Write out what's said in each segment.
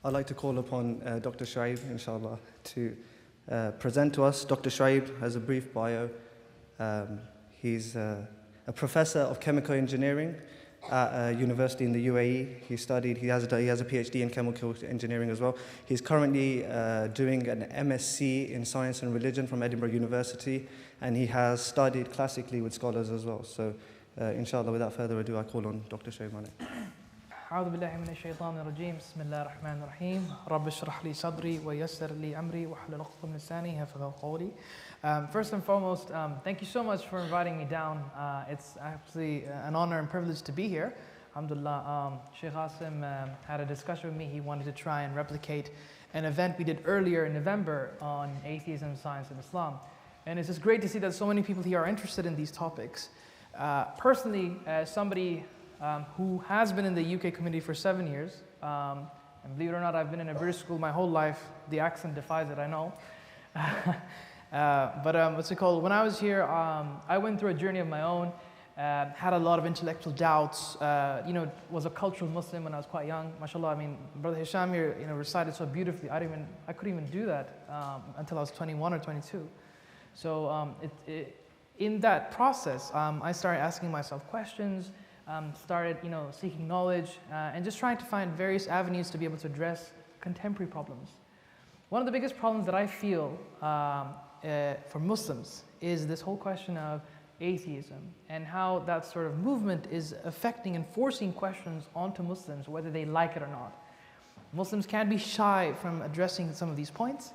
I'd like to call upon Dr. Shoaib, inshallah, to present to us. Dr. Shoaib has a brief bio. He's a professor of chemical engineering at a university in the UAE. He has a PhD in chemical engineering as well. He's currently doing an MSc in science and religion from Edinburgh University, and he has studied classically with scholars as well. So, inshallah, without further ado, I call on Dr. Shoaib Malik. أعوذ بالله من الشيطان الرجيم بسم الله الرحمن الرحيم رب اشرح لي صدري ويسر لي أمري واحلل عقدة من لساني يفقهوا قولي. First and foremost, thank you so much for inviting me down. It's actually an honor and privilege to be here. Alhamdulillah, Sheikh Usman had a discussion with me. He wanted to try and replicate an event we did earlier in November on atheism, science, and Islam. And it's just great to see that so many people here are interested in these topics. Personally, as somebody who has been in the UK community for 7 years. And believe it or not, I've been in a British school my whole life. The accent defies it, I know. But what's it called? When I was here, I went through a journey of my own, had a lot of intellectual doubts, was a cultural Muslim when I was quite young. MashaAllah, I mean, Brother Hisham here, recited so beautifully. I couldn't even do that until I was 21 or 22. So in that process, I started asking myself questions, started seeking knowledge and just trying to find various avenues to be able to address contemporary problems. One of the biggest problems that I feel for Muslims is this whole question of atheism and how that sort of movement is affecting and forcing questions onto Muslims whether they like it or not. Muslims can't be shy from addressing some of these points.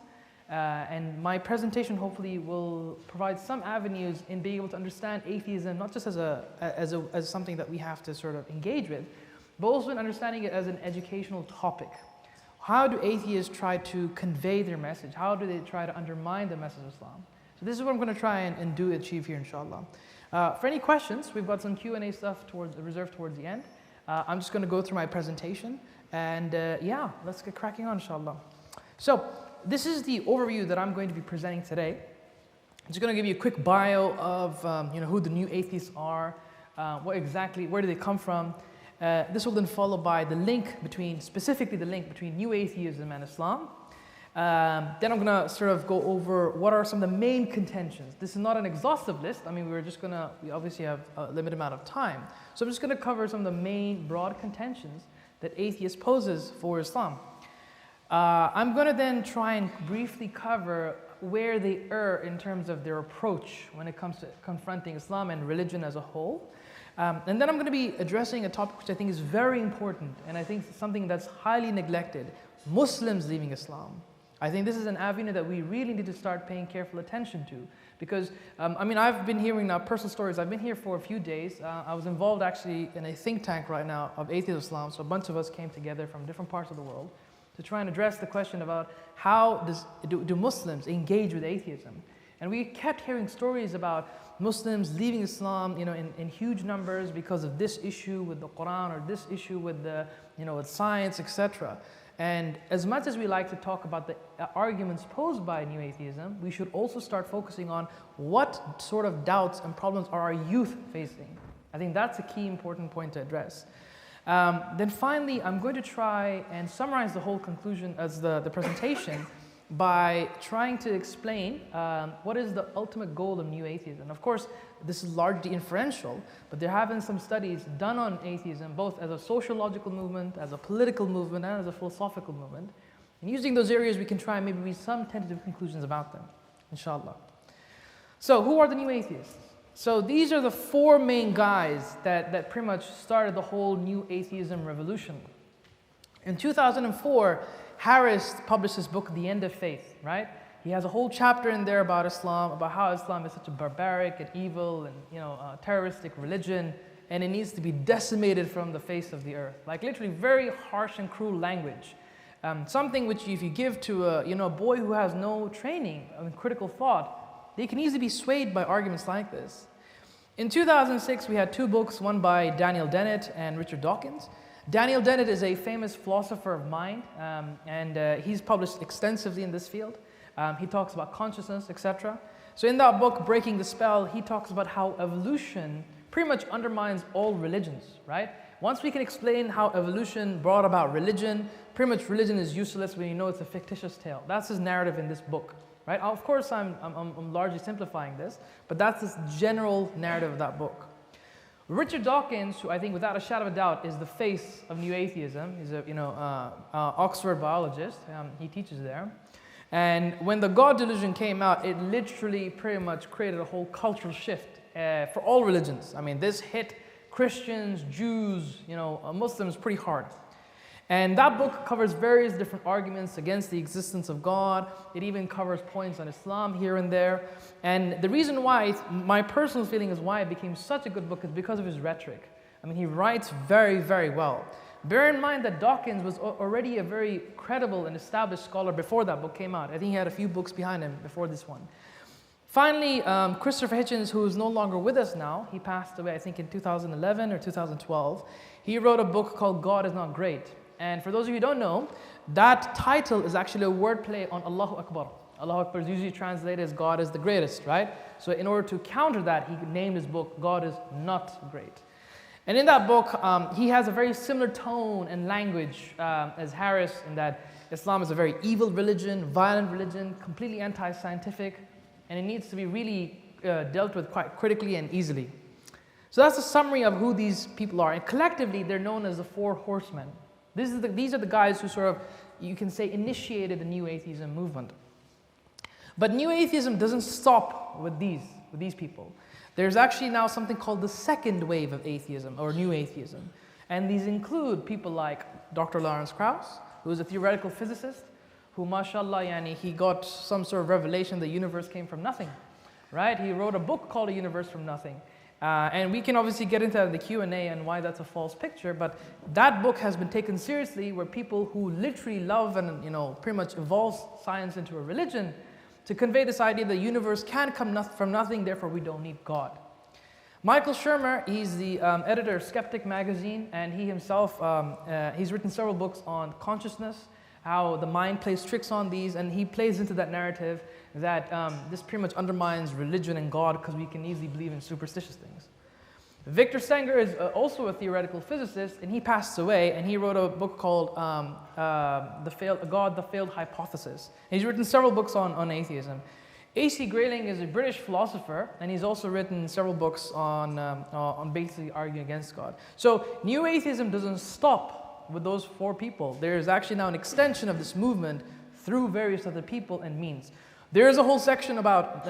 And my presentation hopefully will provide some avenues in being able to understand atheism, not just as something that we have to sort of engage with, but also in understanding it as an educational topic. How do atheists try to convey their message? How do they try to undermine the message of Islam? So this is what I'm going to try and achieve here, inshallah. For any questions, we've got some Q&A stuff reserved towards the end. I'm just going to go through my presentation, and yeah, let's get cracking on, inshallah. So, this is the overview that I'm going to be presenting today. I'm just going to give you a quick bio of who the new atheists are, where do they come from. This will then follow by specifically the link between new atheism and Islam. Then I'm going to sort of go over what are some of the main contentions. This is not an exhaustive list. I mean, we obviously have a limited amount of time. So I'm just going to cover some of the main broad contentions that atheist poses for Islam. I'm going to then try and briefly cover where they err in terms of their approach when it comes to confronting Islam and religion as a whole. And then I'm going to be addressing a topic which I think is very important, and I think something that's highly neglected: Muslims leaving Islam. I think this is an avenue that we really need to start paying careful attention to, because I've been hearing now personal stories. I've been here for a few days. I was involved actually in a think tank right now of Atheism Islam, so a bunch of us came together from different parts of the world to try and address the question about how do Muslims engage with atheism. And we kept hearing stories about Muslims leaving Islam, in huge numbers because of this issue with the Quran or this issue with with science, etc. And as much as we like to talk about the arguments posed by new atheism, we should also start focusing on what sort of doubts and problems are our youth facing. I think that's a key important point to address. Then finally, I'm going to try and summarize the whole conclusion as the presentation by trying to explain what is the ultimate goal of new atheism. Of course, this is largely inferential, but there have been some studies done on atheism, both as a sociological movement, as a political movement, and as a philosophical movement. And using those areas, we can try and maybe reach some tentative conclusions about them, inshallah. So, who are the new atheists? So these are the four main guys that pretty much started the whole new atheism revolution. In 2004, Harris published his book, The End of Faith, right? He has a whole chapter in there about Islam, about how Islam is such a barbaric and evil and terroristic religion, and it needs to be decimated from the face of the earth. Like literally very harsh and cruel language. Something which if you give to a boy who has no training in critical thought, they can easily be swayed by arguments like this. In 2006, we had two books, one by Daniel Dennett and Richard Dawkins. Daniel Dennett is a famous philosopher of mind, and he's published extensively in this field. He talks about consciousness, etc. So in that book, Breaking the Spell, he talks about how evolution pretty much undermines all religions, right? Once we can explain how evolution brought about religion, pretty much religion is useless when you know it's a fictitious tale. That's his narrative in this book, right? Of course, I'm largely simplifying this, but that's his general narrative of that book. Richard Dawkins, who I think without a shadow of a doubt is the face of New Atheism, he's a Oxford biologist. He teaches there. And when the God delusion came out, it literally pretty much created a whole cultural shift for all religions. I mean, this hit Christians, Jews, Muslims pretty hard. And that book covers various different arguments against the existence of God. It even covers points on Islam here and there. And the reason why, my personal feeling is why it became such a good book is because of his rhetoric. I mean, he writes very, very well. Bear in mind that Dawkins was already a very credible and established scholar before that book came out. I think he had a few books behind him before this one. Finally, Christopher Hitchens, who is no longer with us now, he passed away I think in 2011 or 2012. He wrote a book called God is Not Great. And for those of you who don't know, that title is actually a wordplay on Allahu Akbar. Allahu Akbar is usually translated as God is the greatest, right? So in order to counter that, he named his book God is Not Great. And in that book, he has a very similar tone and language as Harris, in that Islam is a very evil religion, violent religion, completely anti-scientific, and it needs to be really dealt with quite critically and easily. So that's a summary of who these people are. And collectively, they're known as the Four Horsemen. These are the guys who sort of, you can say, initiated the New Atheism movement. But New Atheism doesn't stop with these people. There's actually now something called the second wave of atheism, or New Atheism. And these include people like Dr. Lawrence Krauss, who is a theoretical physicist, who, mashallah, he got some sort of revelation the universe came from nothing, right? He wrote a book called A Universe from Nothing. And we can obviously get into the Q&A and why that's a false picture, but that book has been taken seriously, where people who literally love and pretty much evolve science into a religion to convey this idea that the universe can come from nothing, therefore we don't need God. Michael Shermer, he's the editor of Skeptic magazine, and he himself, he's written several books on consciousness, how the mind plays tricks on these, and he plays into that narrative that this pretty much undermines religion and God because we can easily believe in superstitious things. Victor Stenger is also a theoretical physicist, and he passed away, and he wrote a book called God, the Failed Hypothesis. And he's written several books on atheism. A.C. Grayling is a British philosopher, and he's also written several books on basically arguing against God. So New Atheism doesn't stop with those four people. There is actually now an extension of this movement through various other people and means. There is a whole section about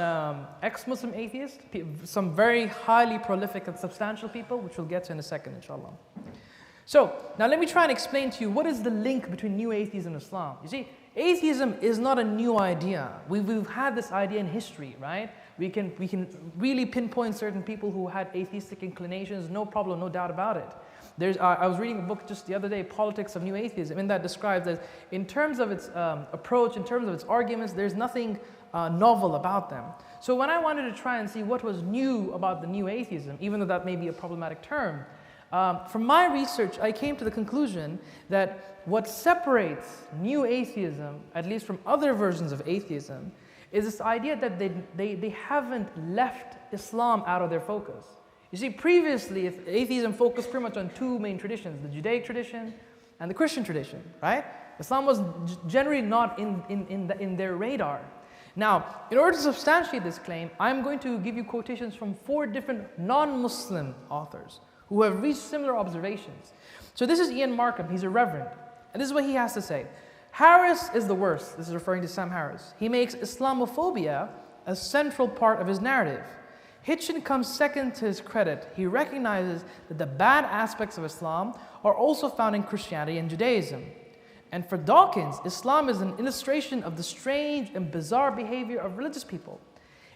ex-Muslim atheists, some very highly prolific and substantial people, which we'll get to in a second, inshallah. So, now let me try and explain to you what is the link between New Atheism and Islam. You see, atheism is not a new idea. We've had this idea in history, right? We can really pinpoint certain people who had atheistic inclinations, no problem, no doubt about it. I was reading a book just the other day, Politics of New Atheism, and that describes that in terms of its approach, in terms of its arguments, there's nothing novel about them. So when I wanted to try and see what was new about the New Atheism, even though that may be a problematic term, from my research, I came to the conclusion that what separates New Atheism, at least from other versions of atheism, is this idea that they haven't left Islam out of their focus. You see, previously, atheism focused pretty much on two main traditions, the Judaic tradition and the Christian tradition, right? Islam was generally not in their radar. Now, in order to substantiate this claim, I'm going to give you quotations from 4 different non-Muslim authors who have reached similar observations. So this is Ian Markham, he's a reverend, and this is what he has to say. Harris is the worst, this is referring to Sam Harris. He makes Islamophobia a central part of his narrative. Hitchens comes second to his credit. He recognizes that the bad aspects of Islam are also found in Christianity and Judaism. And for Dawkins, Islam is an illustration of the strange and bizarre behavior of religious people.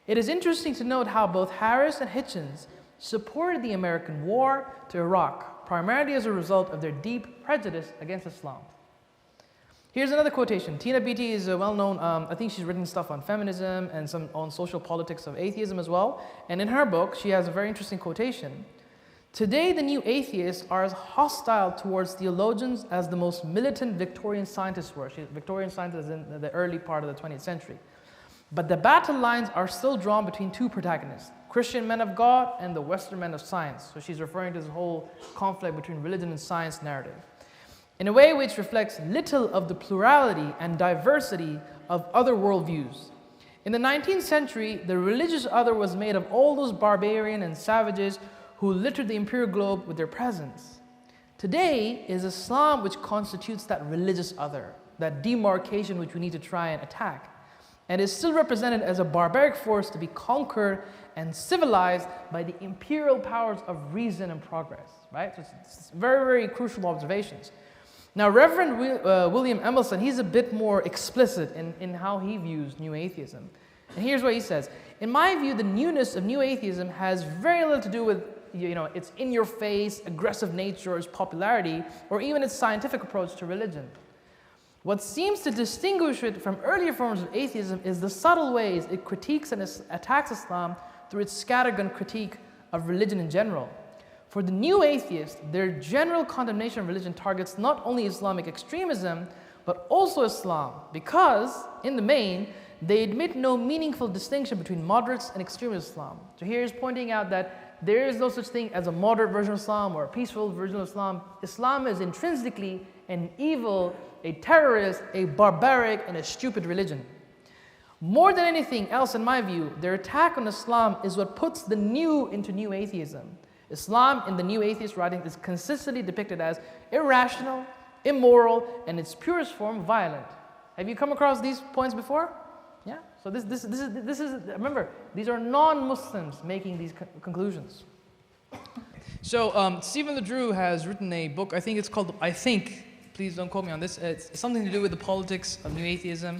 It is interesting to note how both Harris and Hitchens supported the American war to Iraq, primarily as a result of their deep prejudice against Islam. Here's another quotation. Tina Beattie is a well-known, I think she's written stuff on feminism and some on social politics of atheism as well. And in her book, she has a very interesting quotation. Today, the new atheists are as hostile towards theologians as the most militant Victorian scientists were. Victorian scientists in the early part of the 20th century. But the battle lines are still drawn between two protagonists, Christian men of God and the Western men of science. So she's referring to this whole conflict between religion and science narrative, in a way which reflects little of the plurality and diversity of other worldviews. In the 19th century, the religious other was made of all those barbarian and savages who littered the imperial globe with their presence. Today is Islam which constitutes that religious other, that demarcation which we need to try and attack, and is still represented as a barbaric force to be conquered and civilized by the imperial powers of reason and progress, right? So it's very, very crucial observations. Now, Reverend William Emerson, he's a bit more explicit in how he views New Atheism. And here's what he says. In my view, the newness of New Atheism has very little to do with its in-your-face, aggressive nature, or its popularity, or even its scientific approach to religion. What seems to distinguish it from earlier forms of atheism is the subtle ways it critiques and attacks Islam through its scattergun critique of religion in general. For the new atheists, their general condemnation of religion targets not only Islamic extremism, but also Islam, because, in the main, they admit no meaningful distinction between moderates and extremist Islam. So here he's pointing out that there is no such thing as a moderate version of Islam or a peaceful version of Islam. Islam is intrinsically an evil, a terrorist, a barbaric, and a stupid religion. More than anything else, in my view, their attack on Islam is what puts the new into New Atheism. Islam in the New Atheist writing is consistently depicted as irrational, immoral, and in its purest form, violent. Have you come across these points before? Yeah? So this is remember, these are non-Muslims making these conclusions. So Stephen LeDroux has written a book, I think it's called, please don't quote me on this, it's something to do with the politics of New Atheism.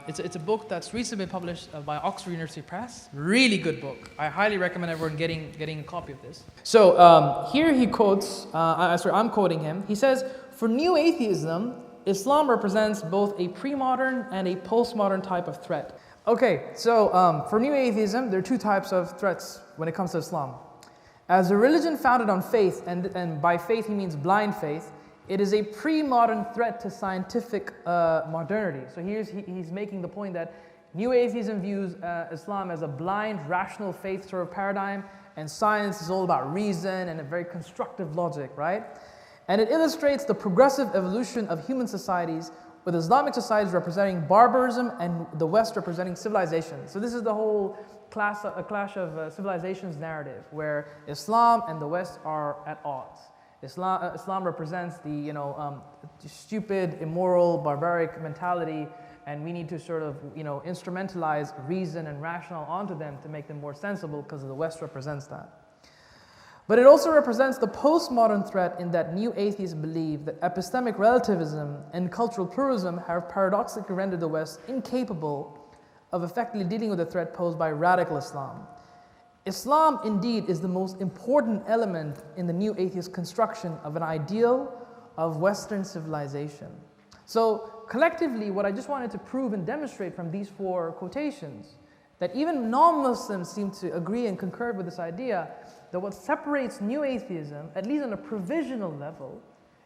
It's a book that's recently been published by Oxford University Press. Really good book. I highly recommend everyone getting a copy of this. So here he quotes, I'm quoting him. He says, for New Atheism, Islam represents both a pre-modern and a post-modern type of threat. Okay, so for New Atheism, there are two types of threats when it comes to Islam. As a religion founded on faith, and by faith he means blind faith, it is a pre-modern threat to scientific modernity. So he's making the point that New Atheism views Islam as a blind, rational faith sort of paradigm, and science is all about reason and a very constructive logic, right? And it illustrates the progressive evolution of human societies, with Islamic societies representing barbarism and the West representing civilization. So this is the whole clash of civilizations narrative, where Islam and the West are at odds. Islam represents the stupid, immoral, barbaric mentality, and we need to sort of instrumentalize reason and rational onto them to make them more sensible, because the West represents that. But it also represents the postmodern threat in that New Atheists believe that epistemic relativism and cultural pluralism have paradoxically rendered the West incapable of effectively dealing with the threat posed by radical Islam. Islam, indeed, is the most important element in the New Atheist construction of an ideal of Western civilization. So, collectively, what I just wanted to prove and demonstrate from these four quotations, that even non-Muslims seem to agree and concur with this idea, that what separates New Atheism, at least on a provisional level,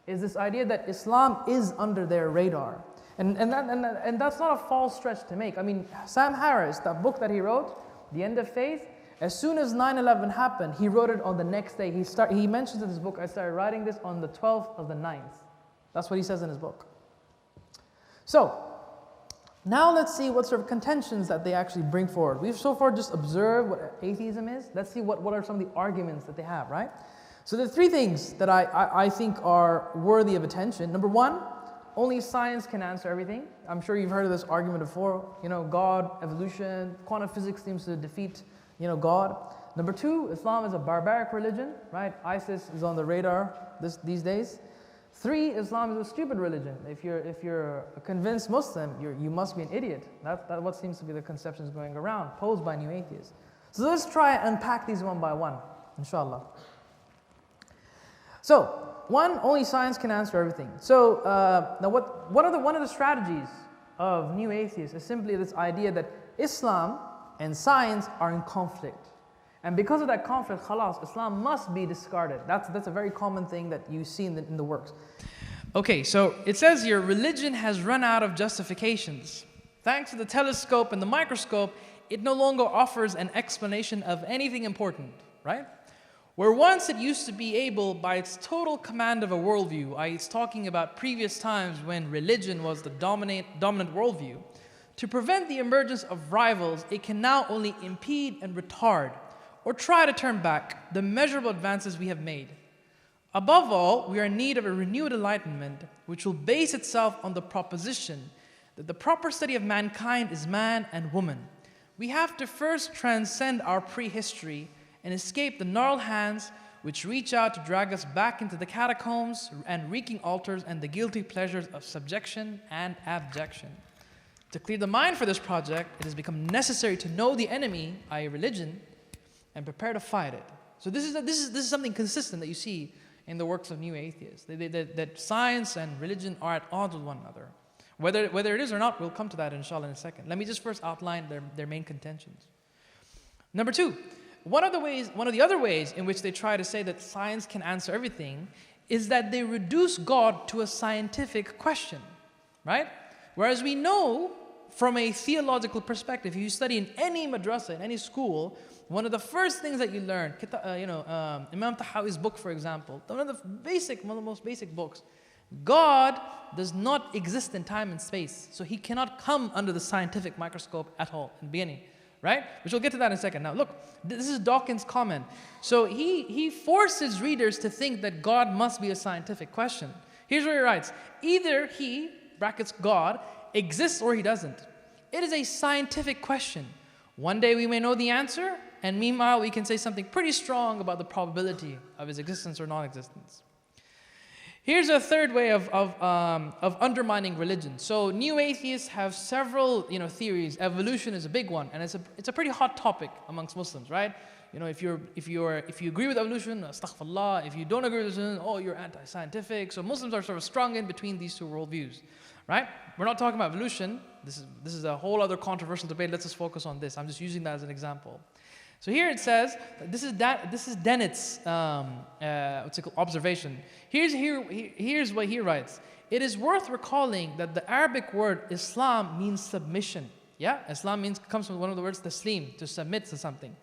is this idea that Islam is under their radar. And that's not a false stretch to make. I mean, Sam Harris, that book that he wrote, The End of Faith, as soon as 9/11 happened, he wrote it on the next day. He mentions in his book, I started writing this on the 12th of the 9th. That's what he says in his book. So, now let's see what sort of contentions that they actually bring forward. We've so far just observed what atheism is. Let's see what are some of the arguments that they have, right? So there are three things that I think are worthy of attention. Number one, only science can answer everything. I'm sure you've heard of this argument before. God, evolution, quantum physics seems to defeat God. Number two, Islam is a barbaric religion, right? ISIS is on the radar these days. Three, Islam is a stupid religion. If you're a convinced Muslim, you must be an idiot. That's what seems to be the conceptions going around, posed by New Atheists. So let's try and unpack these one by one, inshallah. So, one, only science can answer everything. So, now one of the strategies of New Atheists is simply this idea that Islam and science are in conflict. And because of that conflict, khalas, Islam must be discarded. That's a very common thing that you see in the works. Okay, so it says here, religion has run out of justifications. Thanks to the telescope and the microscope, it no longer offers an explanation of anything important, right? Where once it used to be able, by its total command of a worldview, it's talking about previous times when religion was the dominant worldview, to prevent the emergence of rivals, it can now only impede and retard, or try to turn back, the measurable advances we have made. Above all, we are in need of a renewed enlightenment, which will base itself on the proposition that the proper study of mankind is man and woman. We have to first transcend our prehistory and escape the gnarled hands which reach out to drag us back into the catacombs and reeking altars and the guilty pleasures of subjection and abjection. To clear the mind for this project, it has become necessary to know the enemy, i.e. religion, and prepare to fight it. So this is something consistent that you see in the works of new atheists, that science and religion are at odds with one another. Whether it is or not, we'll come to that inshallah in a second. Let me just first outline their main contentions. Number two, one of the other ways in which they try to say that science can answer everything is that they reduce God to a scientific question, right? Whereas we know from a theological perspective, if you study in any madrasa, in any school, one of the first things that you learn, Imam Tahawi's book, for example, one of the most basic books, God does not exist in time and space, so he cannot come under the scientific microscope at all in the beginning, right? Which we'll get to that in a second. Now look, this is Dawkins' comment. So he forces readers to think that God must be a scientific question. Here's what he writes: either he, brackets God, exists or he doesn't. It is a scientific question. One day we may know the answer, and meanwhile we can say something pretty strong about the probability of his existence or non-existence. Here's a third way of undermining religion. So new atheists have several theories. Evolution is a big one, and it's a pretty hot topic amongst Muslims, right? If you agree with evolution, astaghfirullah. If you don't agree with evolution, oh, you're anti-scientific. So Muslims are sort of strung in between these two worldviews, right? We're not talking about evolution. This is a whole other controversial debate. Let's just focus on this. I'm just using that as an example. So here it says, this is Dennett's observation. Here's what he writes. It is worth recalling that the Arabic word Islam means submission. Yeah, Islam comes from one of the words taslim, to submit to something.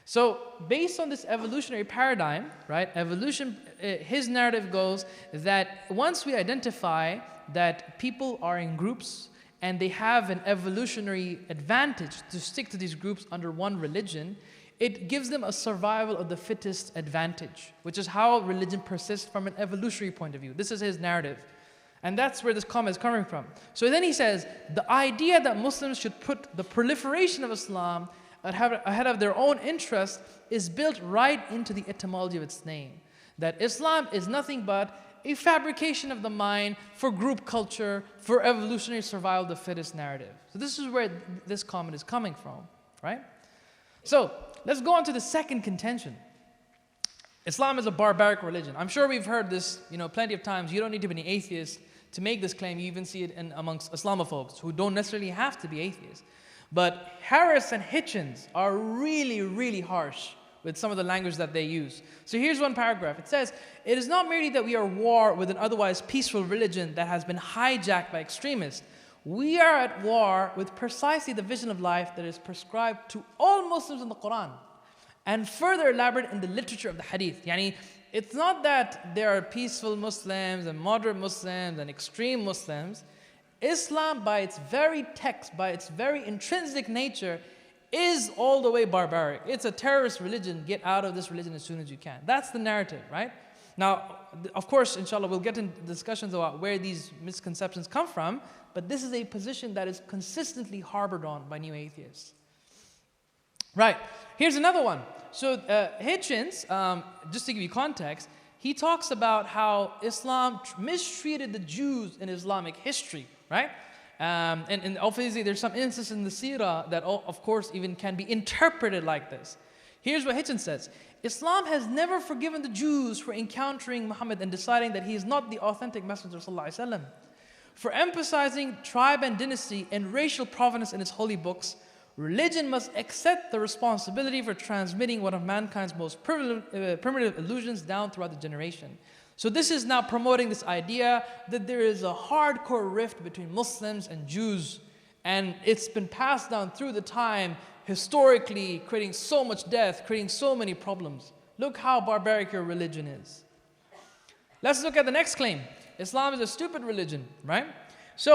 So based on this evolutionary paradigm, right, his narrative goes that once we identify that people are in groups and they have an evolutionary advantage to stick to these groups under one religion, it gives them a survival of the fittest advantage, which is how religion persists from an evolutionary point of view. This is his narrative. And that's where this comment is coming from. So then he says, the idea that Muslims should put the proliferation of Islam ahead of their own interests is built right into the etymology of its name. That Islam is nothing but a fabrication of the mind for group culture, for evolutionary survival of the fittest narrative. So this is where this comment is coming from, right? So let's go on to the second contention. Islam is a barbaric religion. I'm sure we've heard this, plenty of times. You don't need to be an atheist to make this claim. You even see it amongst Islamophobes who don't necessarily have to be atheists. But Harris and Hitchens are really, really harsh with some of the language that they use. So here's one paragraph. It says, it is not merely that we are at war with an otherwise peaceful religion that has been hijacked by extremists. We are at war with precisely the vision of life that is prescribed to all Muslims in the Quran and further elaborate in the literature of the Hadith. Yani, it's not that there are peaceful Muslims and moderate Muslims and extreme Muslims. Islam, by its very text, by its very intrinsic nature, is all the way barbaric. It's a terrorist religion. Get out of this religion as soon as you can. That's the narrative, right? Now, of course, inshallah, we'll get into discussions about where these misconceptions come from, but this is a position that is consistently harbored on by new atheists. Right, here's another one. So Hitchens, just to give you context, he talks about how Islam mistreated the Jews in Islamic history, right? And obviously there's some instances in the seerah that, of course, even can be interpreted like this. Here's what Hitchens says. Islam has never forgiven the Jews for encountering Muhammad and deciding that he is not the authentic messenger sallallahu alaihi wasallam. For emphasizing tribe and dynasty and racial provenance in its holy books, religion must accept the responsibility for transmitting one of mankind's most primitive illusions down throughout the generation. So this is now promoting this idea that there is a hardcore rift between Muslims and Jews, And it's been passed down through the time, historically, creating so much death, creating so many problems. Look how barbaric your religion is. Let's look at the next claim. Islam is a stupid religion, right? So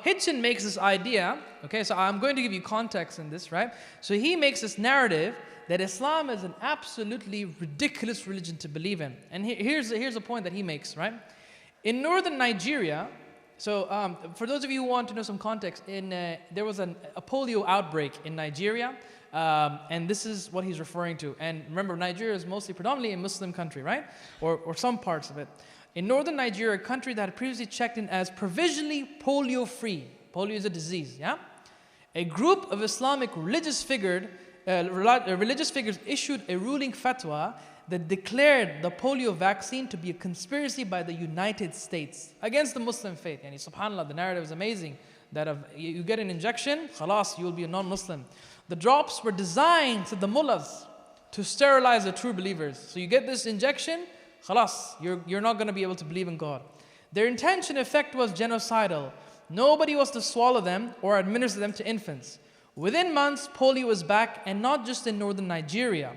Hitchin makes this idea, okay, so I'm going to give you context in this, right? So he makes this narrative that Islam is an absolutely ridiculous religion to believe in. And here's a point that he makes, right? In northern Nigeria, so for those of you who want to know some context, there was a polio outbreak in Nigeria, and this is what he's referring to. And remember, Nigeria is mostly predominantly a Muslim country, right? Or some parts of it. In northern Nigeria, a country that had previously checked in as provisionally polio-free. Polio is a disease, yeah? A group of Islamic religious figures issued a ruling fatwa that declared the polio vaccine to be a conspiracy by the United States against the Muslim faith. And subhanAllah, the narrative is amazing. That if you get an injection, khalas, you will be a non-Muslim. The drops were designed, said the mullahs, to sterilize the true believers. So you get this injection, khalas, you're not going to be able to believe in God. Their intention, effect was genocidal. Nobody was to swallow them or administer them to infants. Within months, polio was back, and not just in northern Nigeria.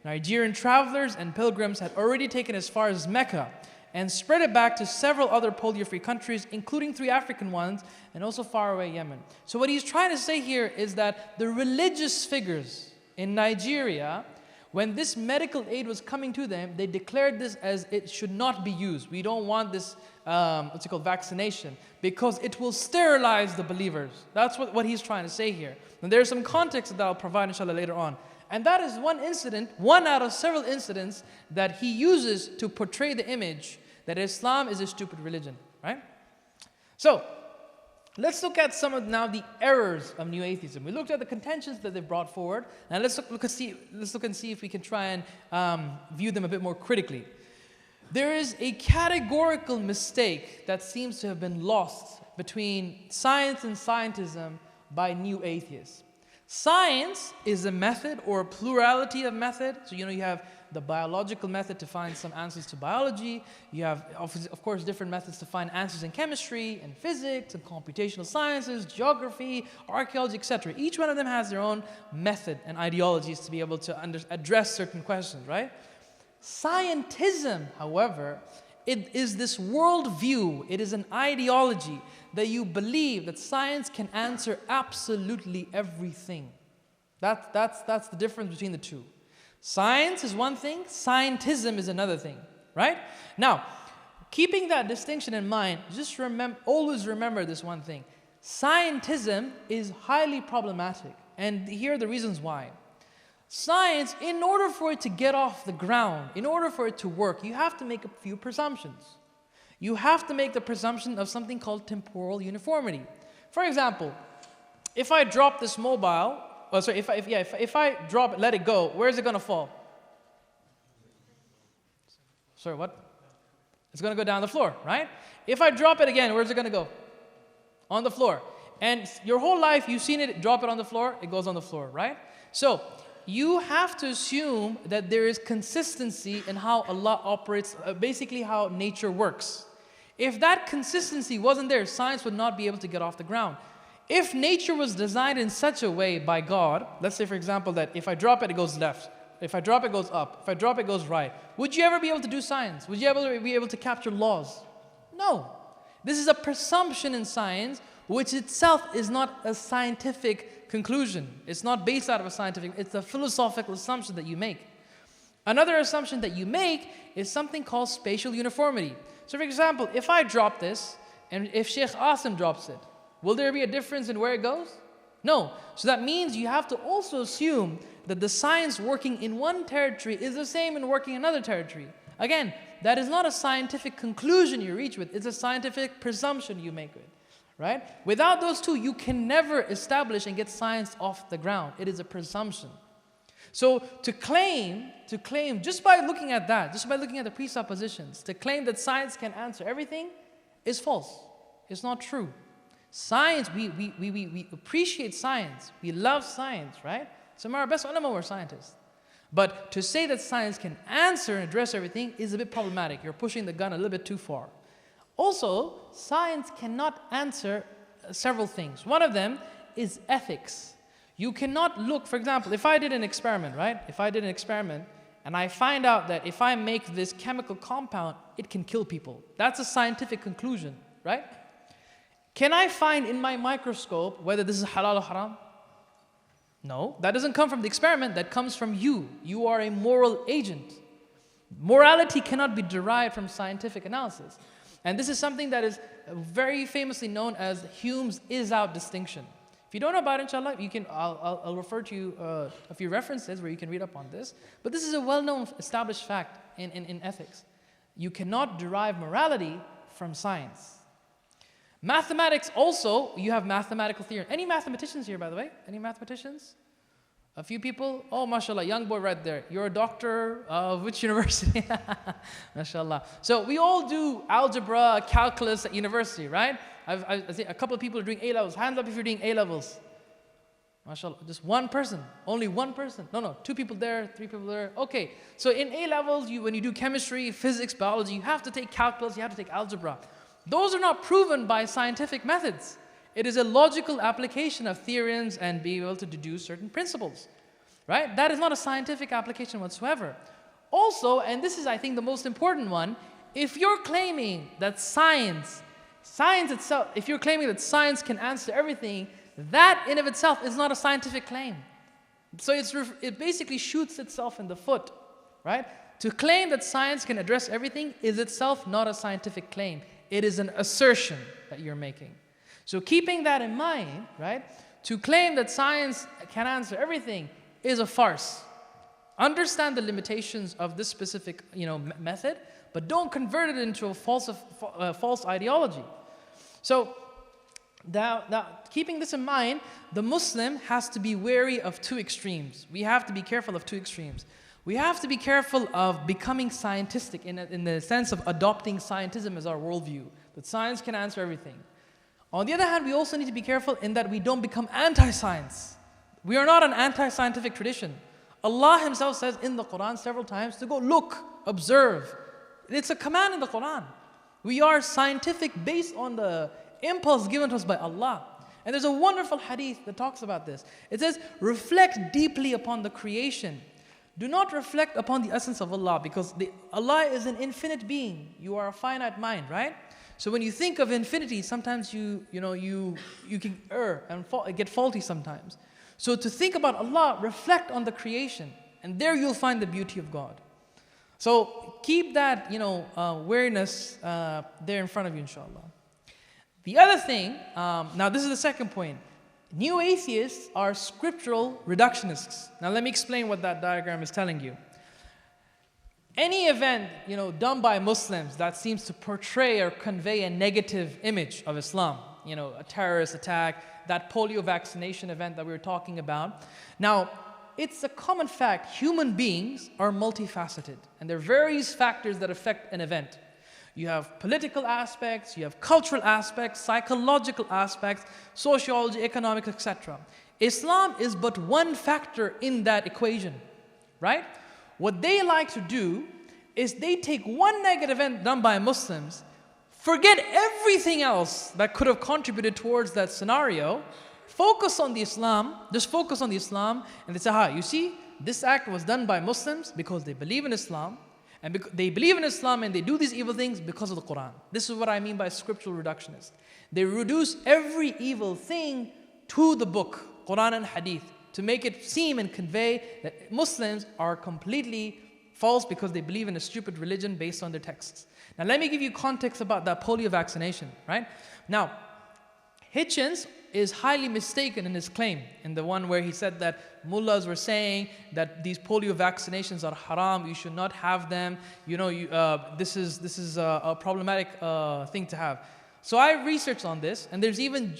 Nigerian travelers and pilgrims had already taken as far as Mecca and spread it back to several other polio-free countries, including 3 African ones, and also faraway Yemen. So what he's trying to say here is that the religious figures in Nigeria, when this medical aid was coming to them, they declared this as it should not be used. We don't want this, vaccination, because it will sterilize the believers. That's what he's trying to say here. And there's some context that I'll provide inshallah later on. And that is one incident, one out of several incidents that he uses to portray the image that Islam is a stupid religion, right? So, let's look at some of now the errors of New Atheism. We looked at the contentions that they brought forward, and let's look and see if we can try and view them a bit more critically. There is a categorical mistake that seems to have been lost between science and scientism by New Atheists. Science is a method or a plurality of methods. So, you have the biological method to find some answers to biology. You have, of course, different methods to find answers in chemistry and physics and computational sciences, geography, archaeology, etc. Each one of them has their own method and ideologies to be able to address certain questions, right? Scientism, however, it is this worldview, it is an ideology that you believe that science can answer absolutely everything. That's the difference between the two. Science is one thing, scientism is another thing, right? Now, keeping that distinction in mind, just always remember this one thing. Scientism is highly problematic, and here are the reasons why. Science, in order for it to get off the ground, in order for it to work, you have to make a few presumptions. You have to make the presumption of something called temporal uniformity. For example, if I drop this mobile, if I drop it, let it go, where is it going to fall? Sorry, what? It's going to go down the floor, right? If I drop it again, where is it going to go? On the floor. And your whole life, you've seen it, drop it on the floor, it goes on the floor, right? So, you have to assume that there is consistency in how Allah operates, basically how nature works. If that consistency wasn't there, science would not be able to get off the ground. If nature was designed in such a way by God, let's say for example that if I drop it, it goes left. If I drop it, it goes up. If I drop it, it goes right. Would you ever be able to do science? Would you ever be able to capture laws? No. This is a presumption in science, which itself is not a scientific conclusion. It's not based out of a scientific, it's a philosophical assumption that you make. Another assumption that you make is something called spatial uniformity. So for example, if I drop this, and if Sheikh Usman drops it, will there be a difference in where it goes? No. So that means you have to also assume that the science working in one territory is the same in working in another territory. Again, that is not a scientific conclusion you reach with, it's a scientific presumption you make with. Right? Without those two, you can never establish and get science off the ground. It is a presumption. So to claim, just by looking at that, just by looking at the presuppositions, to claim that science can answer everything is false. It's not true. Science, we appreciate science. We love science, right? Some of our best ulama were scientists. But to say that science can answer and address everything is a bit problematic. You're pushing the gun a little bit too far. Also, science cannot answer several things. One of them is ethics. You cannot look, for example, if I did an experiment, right? If I did an experiment and I find out that if I make this chemical compound, it can kill people. That's a scientific conclusion, right? Can I find in my microscope whether this is halal or haram? No, that doesn't come from the experiment, that comes from you. You are a moral agent. Morality cannot be derived from scientific analysis. And this is something that is very famously known as Hume's is-out distinction. If you don't know about it, inshallah, you can, I'll refer to you a few references where you can read up on this. But this is a well-known established fact in ethics. You cannot derive morality from science. Mathematics also, you have mathematical theory. Any mathematicians here, by the way? Any mathematicians? A few people? Oh, mashallah, young boy right there. You're a doctor of which university? Mashallah. So we all do algebra, calculus at university, right? I see a couple of people are doing A-levels. Hands up if you're doing A-levels. Mashallah, just one person, only one person. No, 2 people there, 3 people there. Okay, so in A-levels, when you do chemistry, physics, biology, you have to take calculus, you have to take algebra. Those are not proven by scientific methods. It is a logical application of theorems and being able to deduce certain principles, right? That is not a scientific application whatsoever. Also, and this is I think the most important one, if you're claiming that science itself, if you're claiming that science can answer everything, that in of itself is not a scientific claim. So it basically shoots itself in the foot, right? To claim that science can address everything is itself not a scientific claim. It is an assertion that you're making. So keeping that in mind, right, to claim that science can answer everything is a farce. Understand the limitations of this specific, method, but don't convert it into a false ideology. So now, keeping this in mind, the Muslim has to be wary of 2 extremes. We have to be careful of 2 extremes. We have to be careful of becoming scientistic in the sense of adopting scientism as our worldview, that science can answer everything. On the other hand, we also need to be careful in that we don't become anti-science. We are not an anti-scientific tradition. Allah Himself says in the Quran several times to go look, observe. It's a command in the Quran. We are scientific based on the impulse given to us by Allah. And there's a wonderful hadith that talks about this. It says, reflect deeply upon the creation. Do not reflect upon the essence of Allah, because Allah is an infinite being. You are a finite mind, right? So when you think of infinity, sometimes you can err and get faulty sometimes. So to think about Allah, reflect on the creation, and there you'll find the beauty of God. So keep that wariness there in front of you, inshallah. The other thing, now this is the second point. New atheists are scriptural reductionists. Now let me explain what that diagram is telling you. Any event, done by Muslims that seems to portray or convey a negative image of Islam, a terrorist attack, that polio vaccination event that we were talking about. Now, it's a common fact, human beings are multifaceted, and there are various factors that affect an event. You have political aspects, you have cultural aspects, psychological aspects, sociology, economics, etc. Islam is but one factor in that equation, right? What they like to do is they take one negative event done by Muslims, forget everything else that could have contributed towards that scenario, focus on the Islam, just focus on the Islam, and they say, you see, this act was done by Muslims because they believe in Islam, and they believe in Islam and they do these evil things because of the Quran. This is what I mean by scriptural reductionists. They reduce every evil thing to the book, Quran and Hadith, to make it seem and convey that Muslims are completely false because they believe in a stupid religion based on their texts. Now let me give you context about that polio vaccination, right? Now, Hitchens is highly mistaken in his claim, in the one where he said that mullahs were saying that these polio vaccinations are haram, you should not have them, this is a problematic thing to have. So I researched on this, and there's even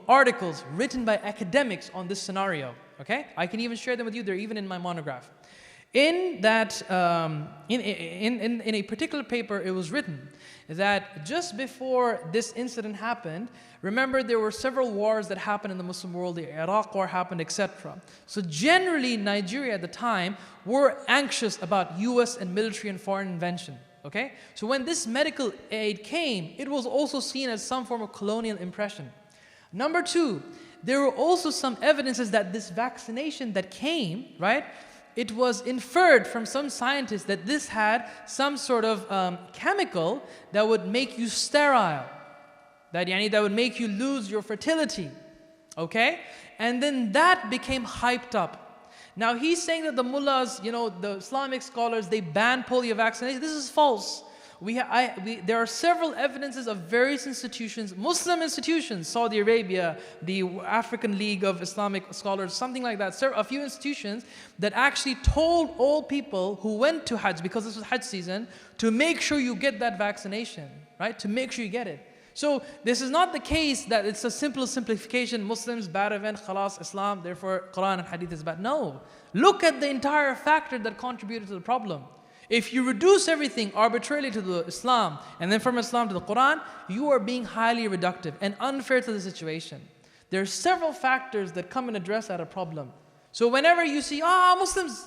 articles written by academics on this scenario. Okay, I can even share them with you. They're even in my monograph. In that, in a particular paper, it was written that just before this incident happened, remember there were several wars that happened in the Muslim world. The Iraq war happened, etc. So generally, Nigeria at the time were anxious about U.S. and military and foreign invention. Okay, so when this medical aid came, it was also seen as some form of colonial impression. Number two, there were also some evidences that this vaccination that came, right, it was inferred from some scientists that this had some sort of chemical that would make you sterile, that would make you lose your fertility, okay? And then that became hyped up. Now he's saying that the mullahs, the Islamic scholars, they ban polio vaccination. This is false. There are several evidences of various institutions, Muslim institutions, Saudi Arabia, the African League of Islamic Scholars, something like that, a few institutions that actually told all people who went to Hajj, because this was Hajj season, to make sure you get that vaccination, right? To make sure you get it. So this is not the case that it's a simple simplification, Muslims, bad event, khalas, Islam, therefore Quran and Hadith is bad. No. Look at the entire factor that contributed to the problem. If you reduce everything arbitrarily to the Islam, and then from Islam to the Quran, you are being highly reductive and unfair to the situation. There are several factors that come and address that problem. So whenever you see, Muslims,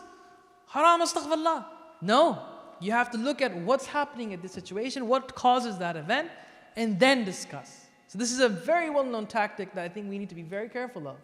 haram, astaghfirullah. No, you have to look at what's happening at this situation, what causes that event, and then discuss. So this is a very well-known tactic that I think we need to be very careful of.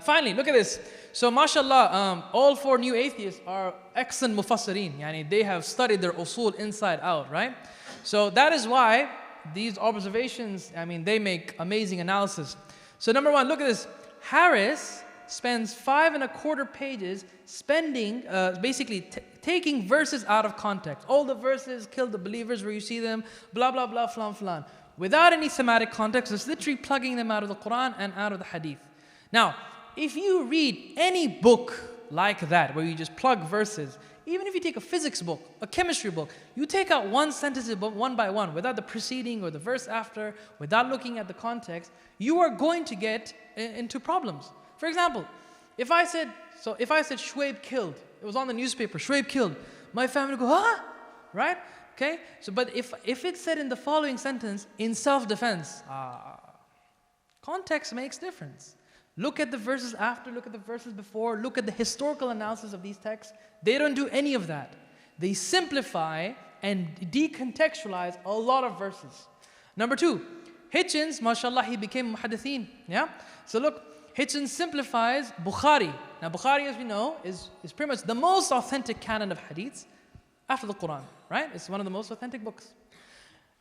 Finally, look at this. So, mashallah, all 4 new atheists are excellent mufassirin. Yani they have studied their usul inside out, right? So that is why these observations, they make amazing analysis. So number 1, look at this. Harris spends 5¼ pages spending, basically taking verses out of context. All the verses, kill the believers where you see them, blah, blah, blah, flan, flan. Without any thematic context, it's literally plugging them out of the Quran and out of the Hadith. Now, if you read any book like that, where you just plug verses, even if you take a physics book, a chemistry book, you take out one sentence one by one, without the preceding or the verse after, without looking at the context, you are going to get into problems. For example, if I said Shoaib killed, it was on the newspaper, Shoaib killed, my family would go, right? Okay? So, but if it said in the following sentence, in self-defense, context makes difference. Look at the verses after, look at the verses before, look at the historical analysis of these texts. They don't do any of that. They simplify and decontextualize a lot of verses. Number 2, Hitchens, mashallah, he became muhaddithin. Yeah? So look, Hitchens simplifies Bukhari. Now Bukhari, as we know, is pretty much the most authentic canon of hadiths after the Quran, right? It's one of the most authentic books.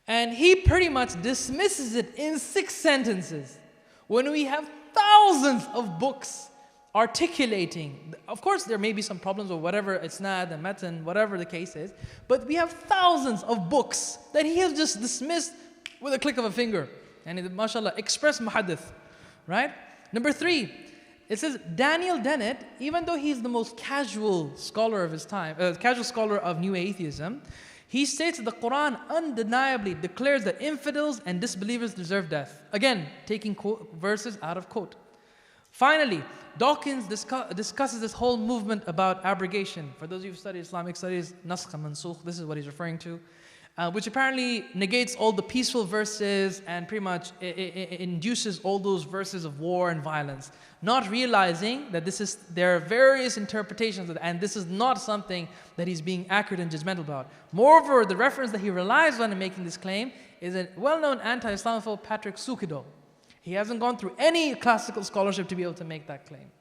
And he pretty much dismisses it in 6 sentences. When we have thousands of books articulating, of course there may be some problems or whatever, isnad and matan, whatever the case is, but we have thousands of books that he has just dismissed with a click of a finger. And mashallah, express muhaddith, right? Number 3, it says Daniel Dennett, even though he's the most casual scholar of his time, casual scholar of New Atheism, he states that the Quran undeniably declares that infidels and disbelievers deserve death. Again, taking verses out of quote. Finally, Dawkins discusses this whole movement about abrogation. For those of you who study Islamic studies, naskh and mansukh, this is what he's referring to, which apparently negates all the peaceful verses and pretty much induces all those verses of war and violence, not realizing that there are various interpretations of that, and this is not something that he's being accurate and judgmental about. Moreover, the reference that he relies on in making this claim is a well-known anti-Islamophobe, Patrick Sukido. He hasn't gone through any classical scholarship to be able to make that claim.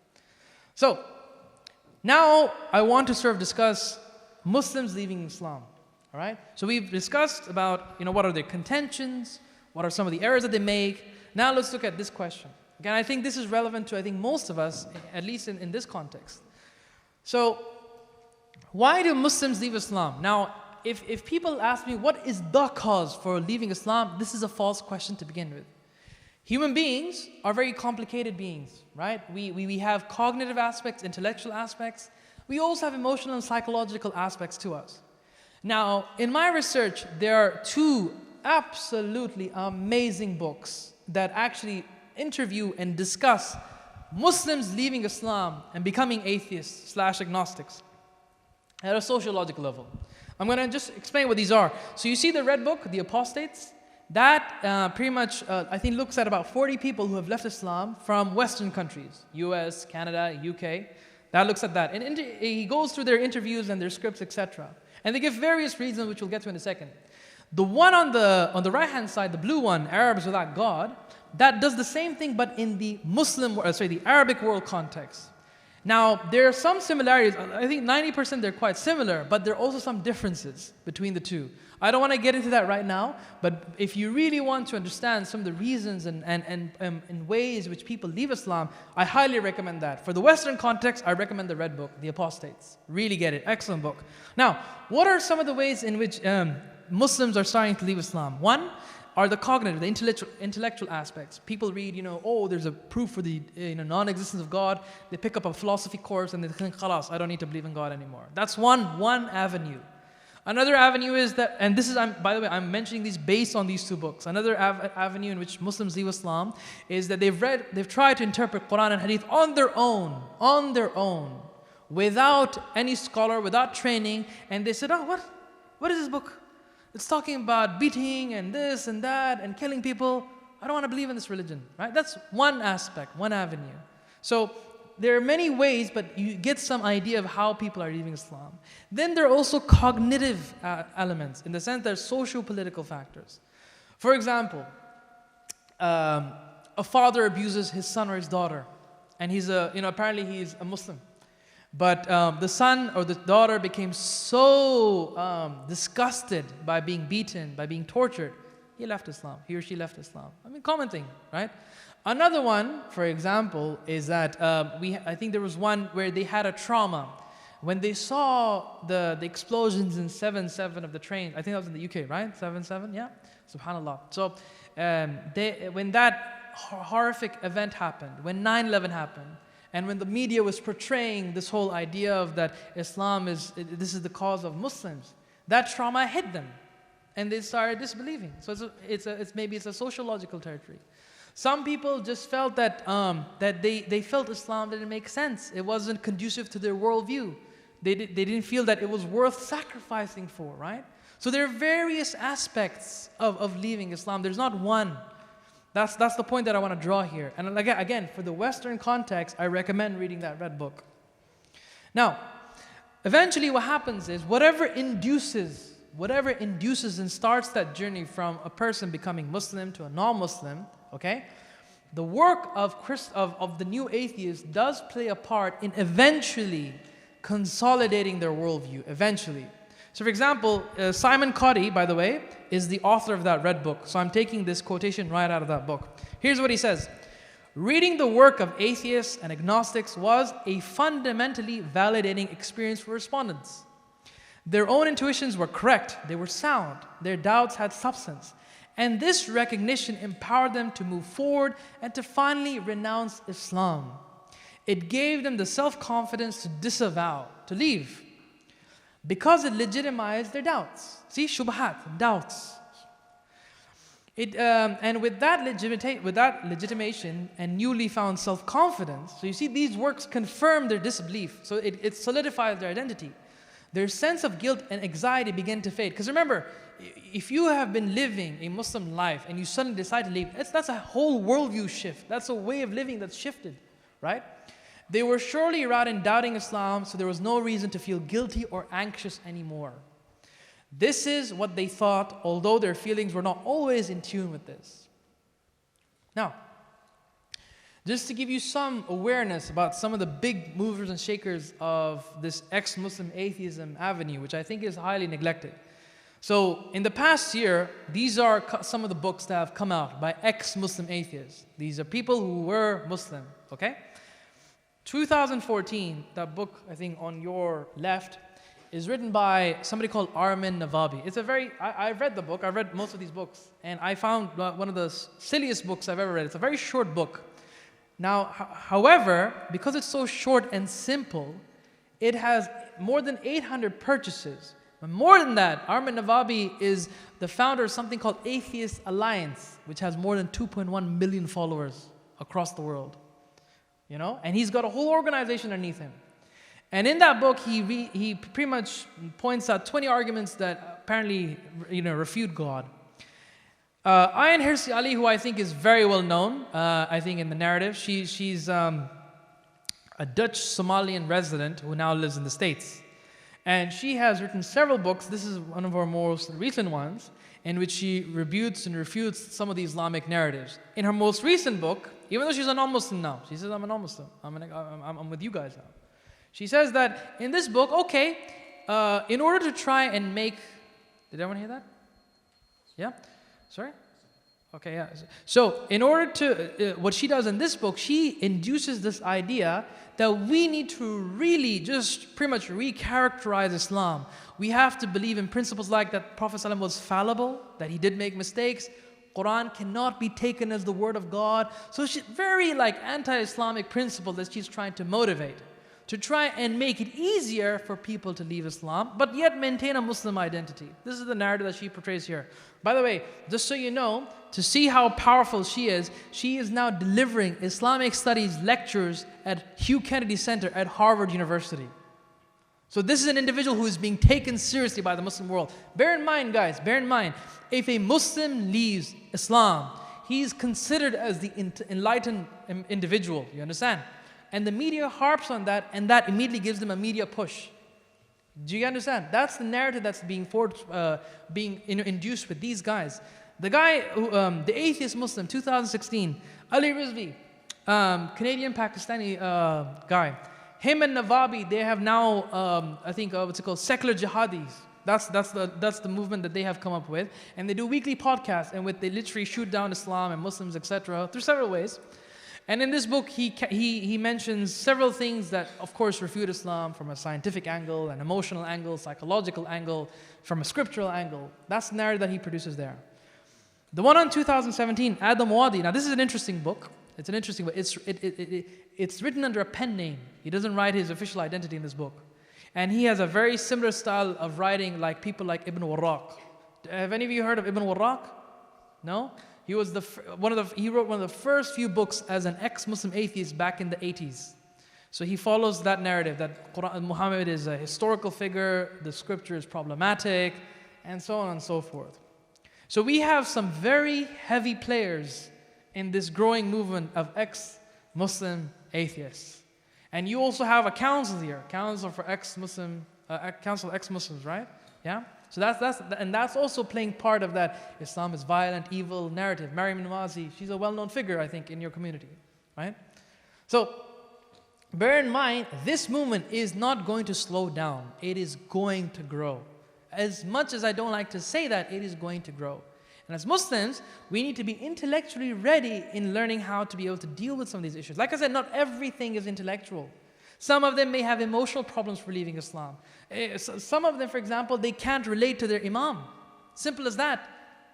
So, now I want to sort of discuss Muslims leaving Islam. All right? So we've discussed about, what are their contentions, what are some of the errors that they make. Now let's look at this question. Again, I think this is relevant to, most of us, at least in this context. So, why do Muslims leave Islam? Now, if people ask me, what is the cause for leaving Islam? This is a false question to begin with. Human beings are very complicated beings, right? We have cognitive aspects, intellectual aspects. We also have emotional and psychological aspects to us. Now, in my research, there are 2 absolutely amazing books that actually interview and discuss Muslims leaving Islam and becoming atheists / agnostics at a sociological level. I'm going to just explain what these are. So you see the red book, The Apostates? That pretty much, I think, looks at about 40 people who have left Islam from Western countries, US, Canada, UK. That looks at that. And he goes through their interviews and their scripts, etc. And they give various reasons, which we'll get to in a second. The one on the right-hand side, the blue one, Arabs without God, that does the same thing but in the the Arabic world context. Now, there are some similarities. I think 90% they're quite similar, but there are also some differences between the two. I don't want to get into that right now, but if you really want to understand some of the reasons and ways in which people leave Islam, I highly recommend that. For the Western context, I recommend the red book, The Apostates. Really get it. Excellent book. Now, what are some of the ways in which Muslims are starting to leave Islam? One are the cognitive, the intellectual aspects. People read, oh, there's a proof for the non-existence of God. They pick up a philosophy course and they think, khalas, I don't need to believe in God anymore. That's one avenue. Another avenue is that, and this is, by the way, I'm mentioning these based on these two books. Another avenue in which Muslims leave Islam is that they've tried to interpret Quran and Hadith on their own, without any scholar, without training, and they said, oh, what is this book? It's talking about beating and this and that and killing people. I don't want to believe in this religion, right? That's one aspect, one avenue. So there are many ways, but you get some idea of how people are leaving Islam. Then there are also cognitive elements, in the sense there are socio-political factors. For example, a father abuses his son or his daughter, and apparently he's a Muslim. But the son or the daughter became so disgusted by being beaten, by being tortured, he left Islam. He or she left Islam. I mean, common thing, right? Another one, for example, is that I think there was one where they had a trauma. When they saw the explosions in 7/7 of the train, I think that was in the UK, right? 7/7, yeah? Subhanallah. So when that horrific event happened, when 9/11 happened, and when the media was portraying this whole idea of that Islam this is the cause of Muslims, that trauma hit them, and they started disbelieving. So maybe it's a sociological territory. Some people just felt that they felt Islam didn't make sense. It wasn't conducive to their worldview. They didn't feel that it was worth sacrificing for, right? So there are various aspects of leaving Islam. There's not one. That's the point that I want to draw here. And again, for the Western context, I recommend reading that red book. Now, eventually what happens is whatever induces and starts that journey from a person becoming Muslim to a non-Muslim, okay, the work of the new atheist does play a part in eventually consolidating their worldview, eventually. So for example, Simon Cotty, by the way, is the author of that red book. So I'm taking this quotation right out of that book. Here's what he says. Reading the work of atheists and agnostics was a fundamentally validating experience for respondents. Their own intuitions were correct, they were sound, their doubts had substance. And this recognition empowered them to move forward and to finally renounce Islam. It gave them the self-confidence to disavow, to leave, because it legitimized their doubts. See, shubahat, doubts. And with that legitimation and newly found self-confidence, so you see these works confirm their disbelief, so it solidifies their identity. Their sense of guilt and anxiety began to fade. Because remember, if you have been living a Muslim life and you suddenly decide to leave, that's a whole worldview shift. That's a way of living that's shifted, right? They were surely right in doubting Islam, so there was no reason to feel guilty or anxious anymore. This is what they thought, although their feelings were not always in tune with this. Now, just to give you some awareness about some of the big movers and shakers of this ex-Muslim atheism avenue, which I think is highly neglected. So, in the past year, these are some of the books that have come out by ex-Muslim atheists. These are people who were Muslim, okay? 2014, that book, I think, on your left, is written by somebody called Armin Navabi. It's I've read the book, I've read most of these books, and I found one of the silliest books I've ever read. It's a very short book. Now, however, because it's so short and simple, it has more than 800 purchases. But more than that, Armin Navabi is the founder of something called Atheist Alliance, which has more than 2.1 million followers across the world. You know, and he's got a whole organization underneath him. And in that book, he pretty much points out 20 arguments that apparently, refute God. Ayan Hirsi Ali, who I think is very well known, I think in the narrative, she's a Dutch Somalian resident who now lives in the States. And she has written several books. This is one of her most recent ones. in which she rebutes and refutes some of the Islamic narratives. In her most recent book, even though she's a non-Muslim now, she says, I'm a non-Muslim, I'm with you guys now. She says that in this book, okay, in order to try and make, did everyone hear that? Yeah? Sorry? Okay, yeah. So in order to, what she does in this book, she induces this idea that we need to really just pretty much recharacterize Islam. We have to believe in principles like that Prophet ﷺ was fallible, that he did make mistakes. Quran cannot be taken as the word of God. So she's very like anti-Islamic principle that she's trying to motivate, to try and make it easier for people to leave Islam, but yet maintain a Muslim identity. This is the narrative that she portrays here. By the way, just so you know, to see how powerful she is now delivering Islamic studies lectures at Hugh Kennedy Center at Harvard University. So this is an individual who is being taken seriously by the Muslim world. Bear in mind, guys, bear in mind, if a Muslim leaves Islam, he is considered as the enlightened individual, you understand? And the media harps on that, and that immediately gives them a media push. Do you understand? That's the narrative that's being induced with these guys. The guy, who, the atheist Muslim, 2016, Ali Rizvi, Canadian-Pakistani guy. Him and Nawabi, they have now, I think, what's it called, secular jihadis. That's the movement that they have come up with. And they do weekly podcasts, and they literally shoot down Islam and Muslims, etc., through several ways. And in this book, he mentions several things that, of course, refute Islam from a scientific angle, an emotional angle, psychological angle, from a scriptural angle. That's the narrative that he produces there. The one on 2017, Adam Wadi. Now, this is an interesting book. It's an interesting book. It's written under a pen name. He doesn't write his official identity in this book. And he has a very similar style of writing like people like Ibn Warraq. Have any of you heard of Ibn Warraq? No? He was he wrote one of the first few books as an ex-Muslim atheist back in the 80s. So he follows that narrative that Muhammad is a historical figure, the scripture is problematic, and so on and so forth. So we have some very heavy players in this growing movement of ex-Muslim atheists. And you also have a council here, council for ex-Muslim, council of ex-Muslims, right? Yeah? So that's also playing part of that Islam is violent, evil narrative. Maryam Namazi, she's a well-known figure, I think, in your community, right? So bear in mind, this movement is not going to slow down. It is going to grow. As much as I don't like to say that, it is going to grow. And as Muslims, we need to be intellectually ready in learning how to be able to deal with some of these issues. Like I said, not everything is intellectual. Some of them may have emotional problems for leaving Islam. Some of them, for example, they can't relate to their imam. Simple as that,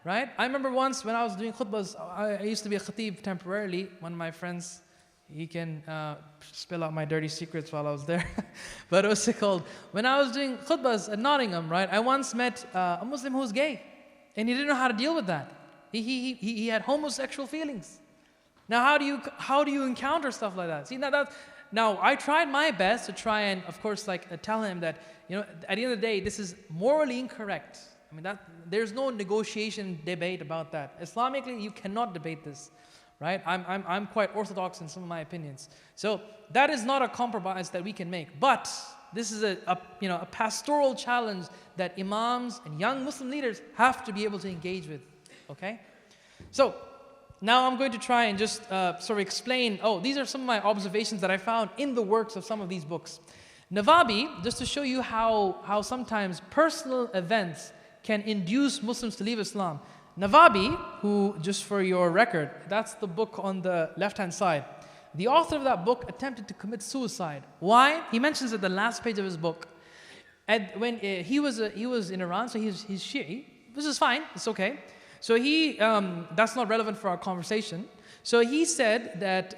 right? I remember once when I was doing khutbahs, I used to be a khatib temporarily. One of my friends, he can spill out my dirty secrets while I was there. But what's it called? When I was doing khutbahs at Nottingham, right, I once met a Muslim who was gay. And he didn't know how to deal with that. He had homosexual feelings. Now, how do you encounter stuff like that? See, now I tried my best to try and, of course, tell him that, you know, at the end of the day, this is morally incorrect. I mean, there's no negotiation, debate about that. Islamically, you cannot debate this, right? I'm quite orthodox in some of my opinions. So that is not a compromise that we can make. But this is a pastoral challenge that imams and young Muslim leaders have to be able to engage with, okay? So now I'm going to try and just sort of explain, these are some of my observations that I found in the works of some of these books. Nawabi, just to show you how sometimes personal events can induce Muslims to leave Islam. Nawabi, who, just for your record, that's the book on the left-hand side. The author of that book attempted to commit suicide. Why? He mentions at the last page of his book. And when he was in Iran, so he's Shi'i, which is fine, it's okay. So that's not relevant for our conversation. So he said that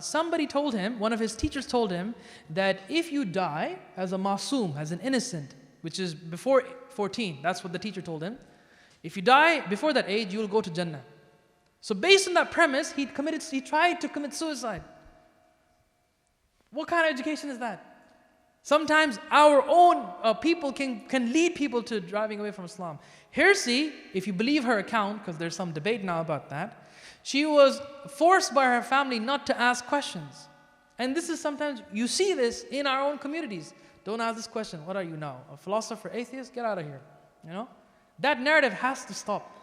somebody told him, one of his teachers told him, that if you die as a masoom, as an innocent, which is before 14, that's what the teacher told him. If you die before that age, you will go to Jannah. So based on that premise, he tried to commit suicide. What kind of education is that? Sometimes our own people can lead people to driving away from Islam. Hirsi, if you believe her account, because there's some debate now about that, she was forced by her family not to ask questions. And this is sometimes, you see this in our own communities. Don't ask this question, what are you now? A philosopher, atheist? Get out of here. You know? That narrative has to stop.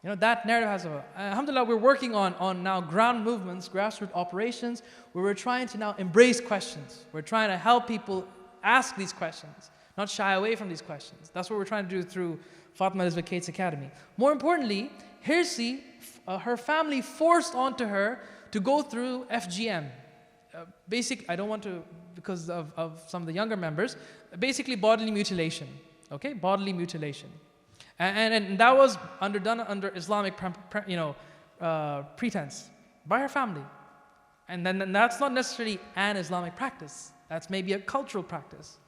You know, that narrative has a, alhamdulillah, we're working on now ground movements, grassroots operations, where we're trying to now embrace questions. We're trying to help people ask these questions, not shy away from these questions. That's what we're trying to do through Fatima Elizabeth Cates Academy. More importantly, Hirsi, her family forced onto her to go through FGM. I don't want to, because of some of the younger members, basically bodily mutilation, okay? Bodily mutilation. And that was done under Islamic pretense by her family. And then that's not necessarily an Islamic practice. That's maybe a cultural practice,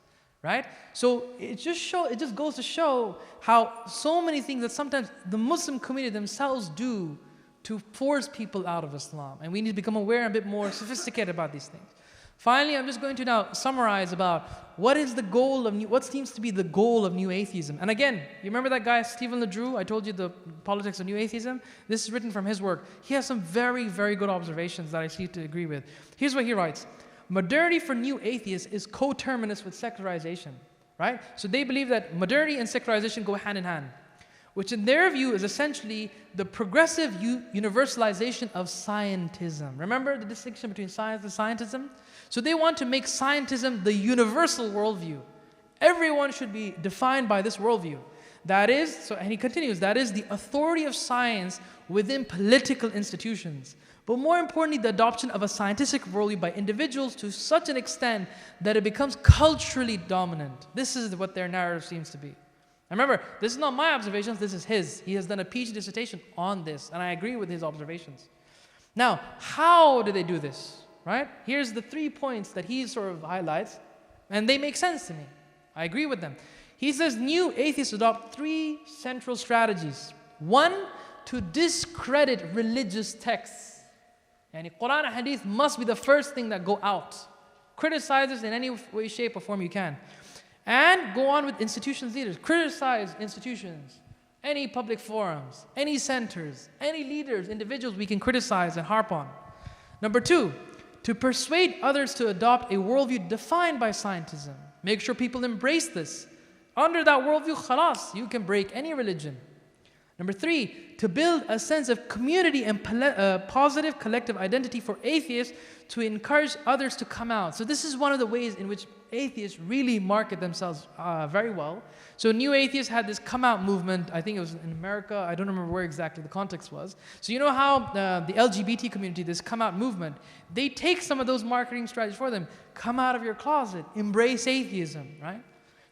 right? So it just goes to show how so many things that sometimes the Muslim community themselves do to force people out of Islam. And we need to become aware and a bit more sophisticated about these things. Finally, I'm just going to now summarize about what seems to be the goal of New Atheism. And again, you remember that guy, Stephen LeDroux? I told you the politics of New Atheism. This is written from his work. He has some very, very good observations that I seem to agree with. Here's what he writes. Modernity for New Atheists is coterminous with secularization, right? So they believe that modernity and secularization go hand in hand, which in their view is essentially the progressive universalization of scientism. Remember the distinction between science and scientism? So they want to make scientism the universal worldview. Everyone should be defined by this worldview. That is, and he continues, that is the authority of science within political institutions. But more importantly, the adoption of a scientific worldview by individuals to such an extent that it becomes culturally dominant. This is what their narrative seems to be. And remember, this is not my observations, this is his. He has done a PhD dissertation on this, and I agree with his observations. Now, how do they do this? Right? Here's the 3 points that he sort of highlights, and they make sense to me. I agree with them. He says New Atheists adopt 3 central strategies. 1, to discredit religious texts. And Quran and Hadith must be the first thing that go out. Criticize this in any way, shape, or form you can. And go on with institutions leaders. Criticize institutions, any public forums, any centers, any leaders, individuals we can criticize and harp on. Number 2, to persuade others to adopt a worldview defined by scientism. Make sure people embrace this. Under that worldview, khalas, you can break any religion. Number 3, to build a sense of community and positive collective identity for atheists to encourage others to come out. So this is one of the ways in which atheists really market themselves very well. So New Atheists had this come out movement, I think it was in America, I don't remember where exactly the context was. So you know how the LGBT community, this come out movement, they take some of those marketing strategies for them. Come out of your closet, embrace atheism, right?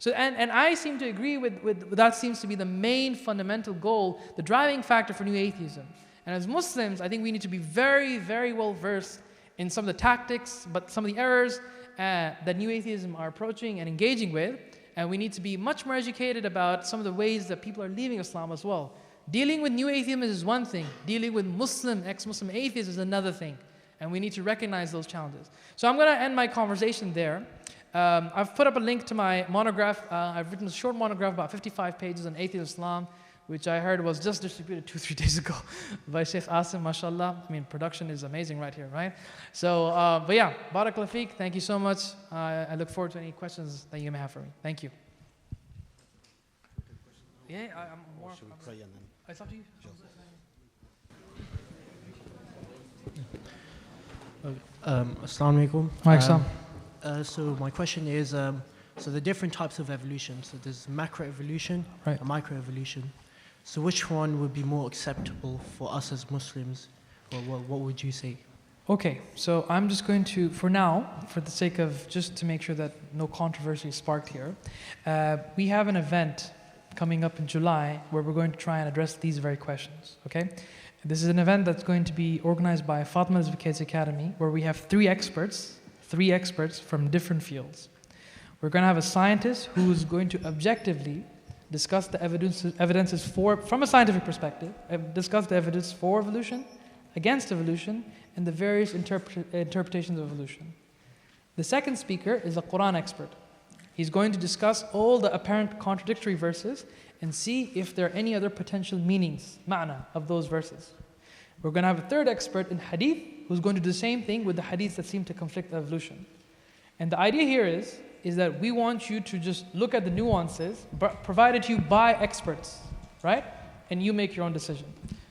So, and I seem to agree with that seems to be the main fundamental goal, the driving factor for New Atheism. And as Muslims, I think we need to be very, very well versed in some of the tactics, but some of the errors that New Atheism are approaching and engaging with. And we need to be much more educated about some of the ways that people are leaving Islam as well. Dealing with New Atheism is one thing. Dealing with ex-Muslim atheists is another thing. And we need to recognize those challenges. So I'm going to end my conversation there. I've put up a link to my monograph. I've written a short monograph, about 55 pages on Atheism Islam, which I heard was just distributed 2-3 days ago by Sheikh Usman, mashallah. I mean, production is amazing right here, right? So, but yeah, barakallahu feek. Thank you so much. I look forward to any questions that you may have for me. Thank you. Yeah, I'm more. Should we pray and then? It's up to you. Assalamu alaikum. So my question is, so the different types of evolution. So there's macroevolution and microevolution. So which one would be more acceptable for us as Muslims? Or what would you say? Okay, so I'm just going to, for now, for the sake of just to make sure that no controversy is sparked here, we have an event coming up in July where we're going to try and address these very questions, okay? This is an event that's going to be organized by Fatima Elizabeth Cates Academy, where we have three experts from different fields. We're going to have a scientist who's going to objectively discuss the evidences from a scientific perspective, discuss the evidence for evolution, against evolution, and the various interpretations of evolution. The second speaker is a Quran expert. He's going to discuss all the apparent contradictory verses and see if there are any other potential meanings, ma'na, of those verses. We're going to have a third expert in hadith who's going to do the same thing with the hadiths that seem to conflict with evolution. And the idea here is that we want you to just look at the nuances provided to you by experts, right? And you make your own decision.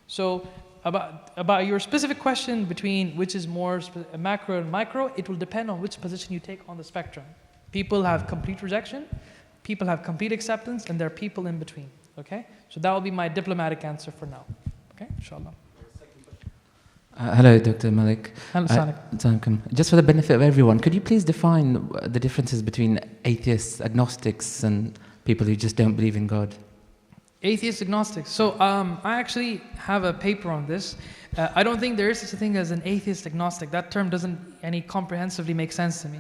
So about your specific question between which is more macro and micro, it will depend on which position you take on the spectrum. People have complete rejection, people have complete acceptance, and there are people in between. Okay? So that will be my diplomatic answer for now. Okay? Inshallah. Hello, Dr. Malik. Hello, Just for the benefit of everyone, could you please define the differences between atheists, agnostics, and people who just don't believe in God? Atheist agnostics. So I actually have a paper on this. I don't think there is such a thing as an atheist agnostic. That term doesn't any comprehensively make sense to me.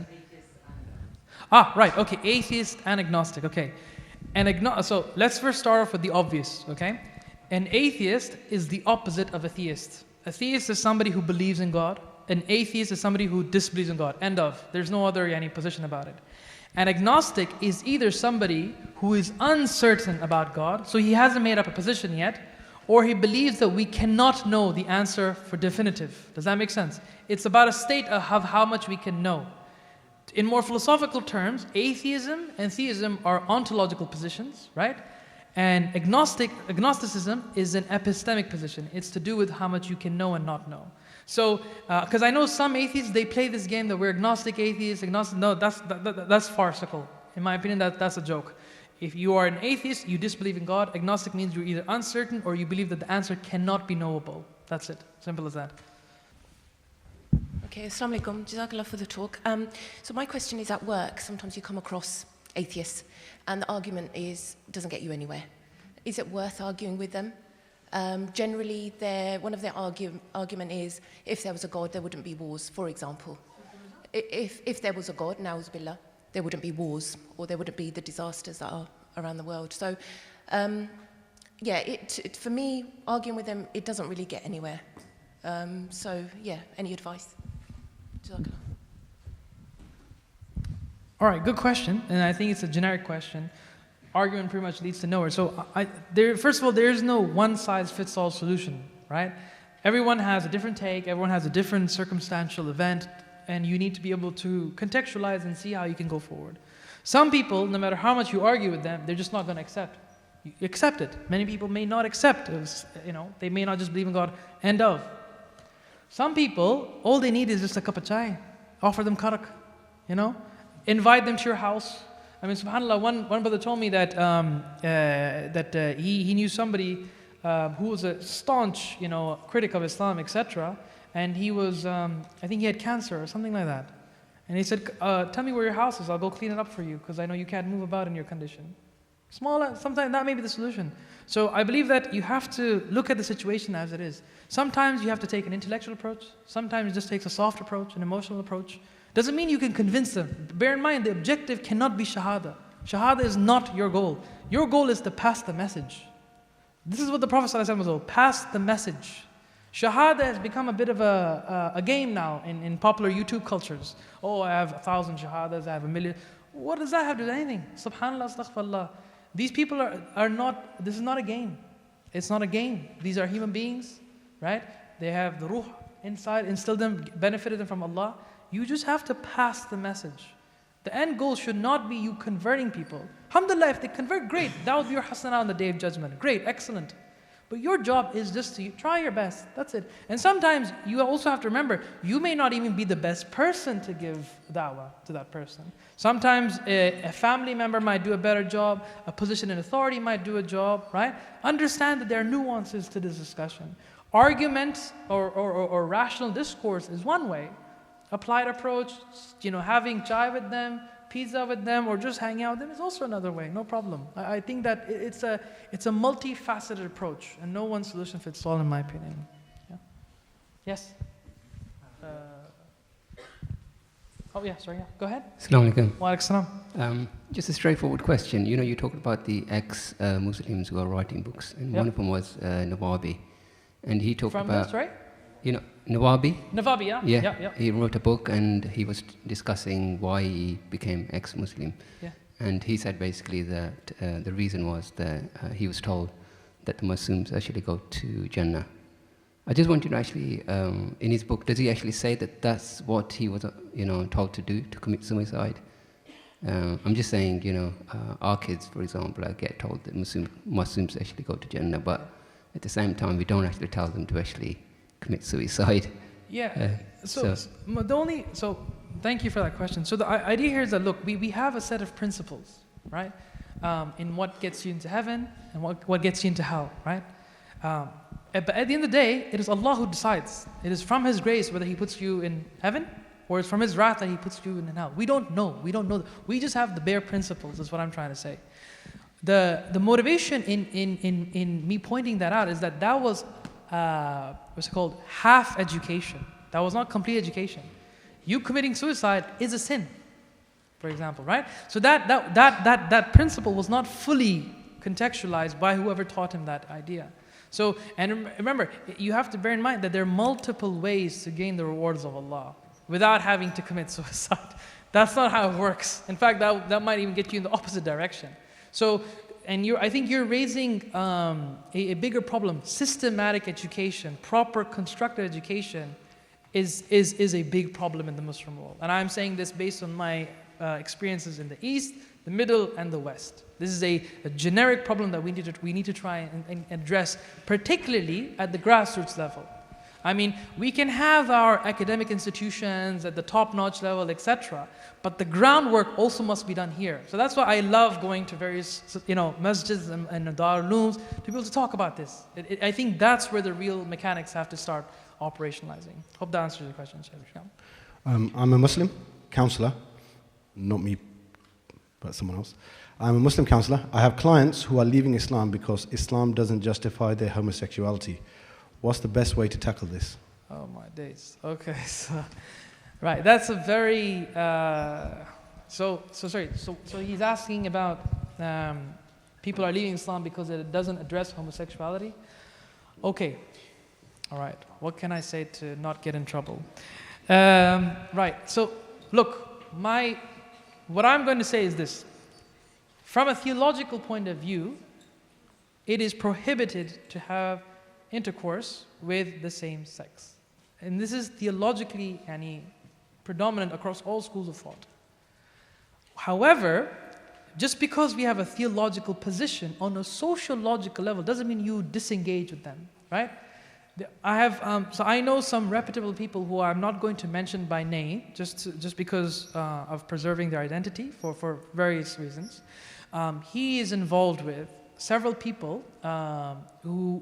Right. Okay. Atheist and agnostic. Okay. So let's first start off with the obvious. Okay. An atheist is the opposite of a theist. A theist is somebody who believes in God. An atheist is somebody who disbelieves in God. End of. There's no other position about it. An agnostic is either somebody who is uncertain about God, so he hasn't made up a position yet, or he believes that we cannot know the answer for definitive. Does that make sense? It's about a state of how much we can know. In more philosophical terms, atheism and theism are ontological positions, right? And agnosticism is an epistemic position. It's to do with how much you can know and not know. So, because I know some atheists, they play this game that we're agnostic atheists, agnostic. No, that's farcical. In my opinion, that's a joke. If you are an atheist, you disbelieve in God. Agnostic means you're either uncertain or you believe that the answer cannot be knowable. That's it. Simple as that. Okay, Assalamu alaikum. Jazakallah for the talk. So my question is, at work, sometimes you come across atheists and the argument doesn't get you anywhere. Is it worth arguing with them? Generally, one of their argument is, if there was a God, there wouldn't be wars, for example. If there was a God, na'uz billah, there wouldn't be wars, or there wouldn't be the disasters that are around the world. So, for me, arguing with them, it doesn't really get anywhere. Any advice? Jazakallah. All right, good question, and I think it's a generic question. Argument pretty much leads to nowhere. So first of all, there is no one-size-fits-all solution, right? Everyone has a different take, everyone has a different circumstantial event, and you need to be able to contextualize and see how you can go forward. Some people, no matter how much you argue with them, they're just not going to accept. You accept it. Many people may not accept it. They may not just believe in God. End of. Some people, all they need is just a cup of chai. Offer them karak, Invite them to your house. I mean, subhanAllah, one brother told me that he knew somebody who was a staunch, critic of Islam, etc. And he was, I think he had cancer or something like that. And he said, tell me where your house is, I'll go clean it up for you, because I know you can't move about in your condition. Sometimes that may be the solution. So I believe that you have to look at the situation as it is. Sometimes you have to take an intellectual approach. Sometimes it just takes a soft approach, an emotional approach. Doesn't mean you can convince them. Bear in mind, the objective cannot be shahada. Shahada is not your goal. Your goal is to pass the message. This is what the Prophet ﷺ was told, pass the message. Shahada has become a bit of a game now in popular YouTube cultures. Oh, I have 1,000 shahadas, I have 1,000,000. What does that have to do with anything? Subhanallah, astaghfirullah. These people are not, this is not a game. It's not a game. These are human beings, right? They have the ruh inside, instilled them, benefited them from Allah. You just have to pass the message. The end goal should not be you converting people. Alhamdulillah, if they convert, great. That would be your hasanah on the Day of Judgment. Great, excellent. But your job is just to try your best. That's it. And sometimes you also have to remember, you may not even be the best person to give da'wah to that person. Sometimes a family member might do a better job. A position in authority might do a job, right? Understand that there are nuances to this discussion. Argument or rational discourse is one way. Applied approach, having chai with them, pizza with them, or just hanging out with them is also another way, no problem. I think that it's a multifaceted approach, and no one solution fits all, in my opinion. Yeah. Yes? Go ahead. Assalamu alaikum. Wa alaikum salam. Just a straightforward question. You talked about the ex-Muslims who are writing books, and one of them was Nawabi. And he talked about... From this, right? Nawabi? Nawabi, yeah? Yeah. He wrote a book and he was discussing why he became ex-Muslim. Yeah. And he said basically that the reason was that he was told that the Muslims actually go to Jannah. I just wanted to actually, in his book, does he actually say that that's what he was told to do, to commit suicide? I'm just saying, our kids, for example, get told that Muslims actually go to Jannah, but at the same time, we don't actually tell them to actually commit suicide. Yeah. So thank you for that question. So the idea here is that, look, we have a set of principles, right? In what gets you into heaven and what gets you into hell, right? But at the end of the day, it is Allah who decides. It is from His grace whether He puts you in heaven or it's from His wrath that He puts you in hell. We don't know. We don't know. We just have the bare principles, is what I'm trying to say. The motivation in me pointing that out is that was what's it called? Half education. That was not complete education. You committing suicide is a sin, for example, right? So that principle was not fully contextualized by whoever taught him that idea. So, and remember, you have to bear in mind that there are multiple ways to gain the rewards of Allah without having to commit suicide. That's not how it works. In fact, that might even get you in the opposite direction. So, and I think you're raising a bigger problem. Systematic education, proper constructed education is a big problem in the Muslim world. And I'm saying this based on my experiences in the East, the Middle, and the West. This is a generic problem that we need to try and address, particularly at the grassroots level. I mean, we can have our academic institutions at the top-notch level, etc., but the groundwork also must be done here. So that's why I love going to various, masjids and darul-ulooms to be able to talk about this. I think that's where the real mechanics have to start operationalizing. Hope that answers your question, Sheikh. I'm a Muslim counselor, not me, but someone else. I'm a Muslim counselor. I have clients who are leaving Islam because Islam doesn't justify their homosexuality. What's the best way to tackle this? Oh my days. Okay, so right, that's a very so he's asking about people are leaving Islam because it doesn't address homosexuality. Okay, all right. What can I say to not get in trouble? Right. So look, what I'm going to say is this: from a theological point of view, it is prohibited to have intercourse with the same sex. And this is theologically predominant across all schools of thought. However, just because we have a theological position on a sociological level doesn't mean you disengage with them, right? So I know some reputable people who I'm not going to mention by name, just because of preserving their identity for various reasons. He is involved with several people who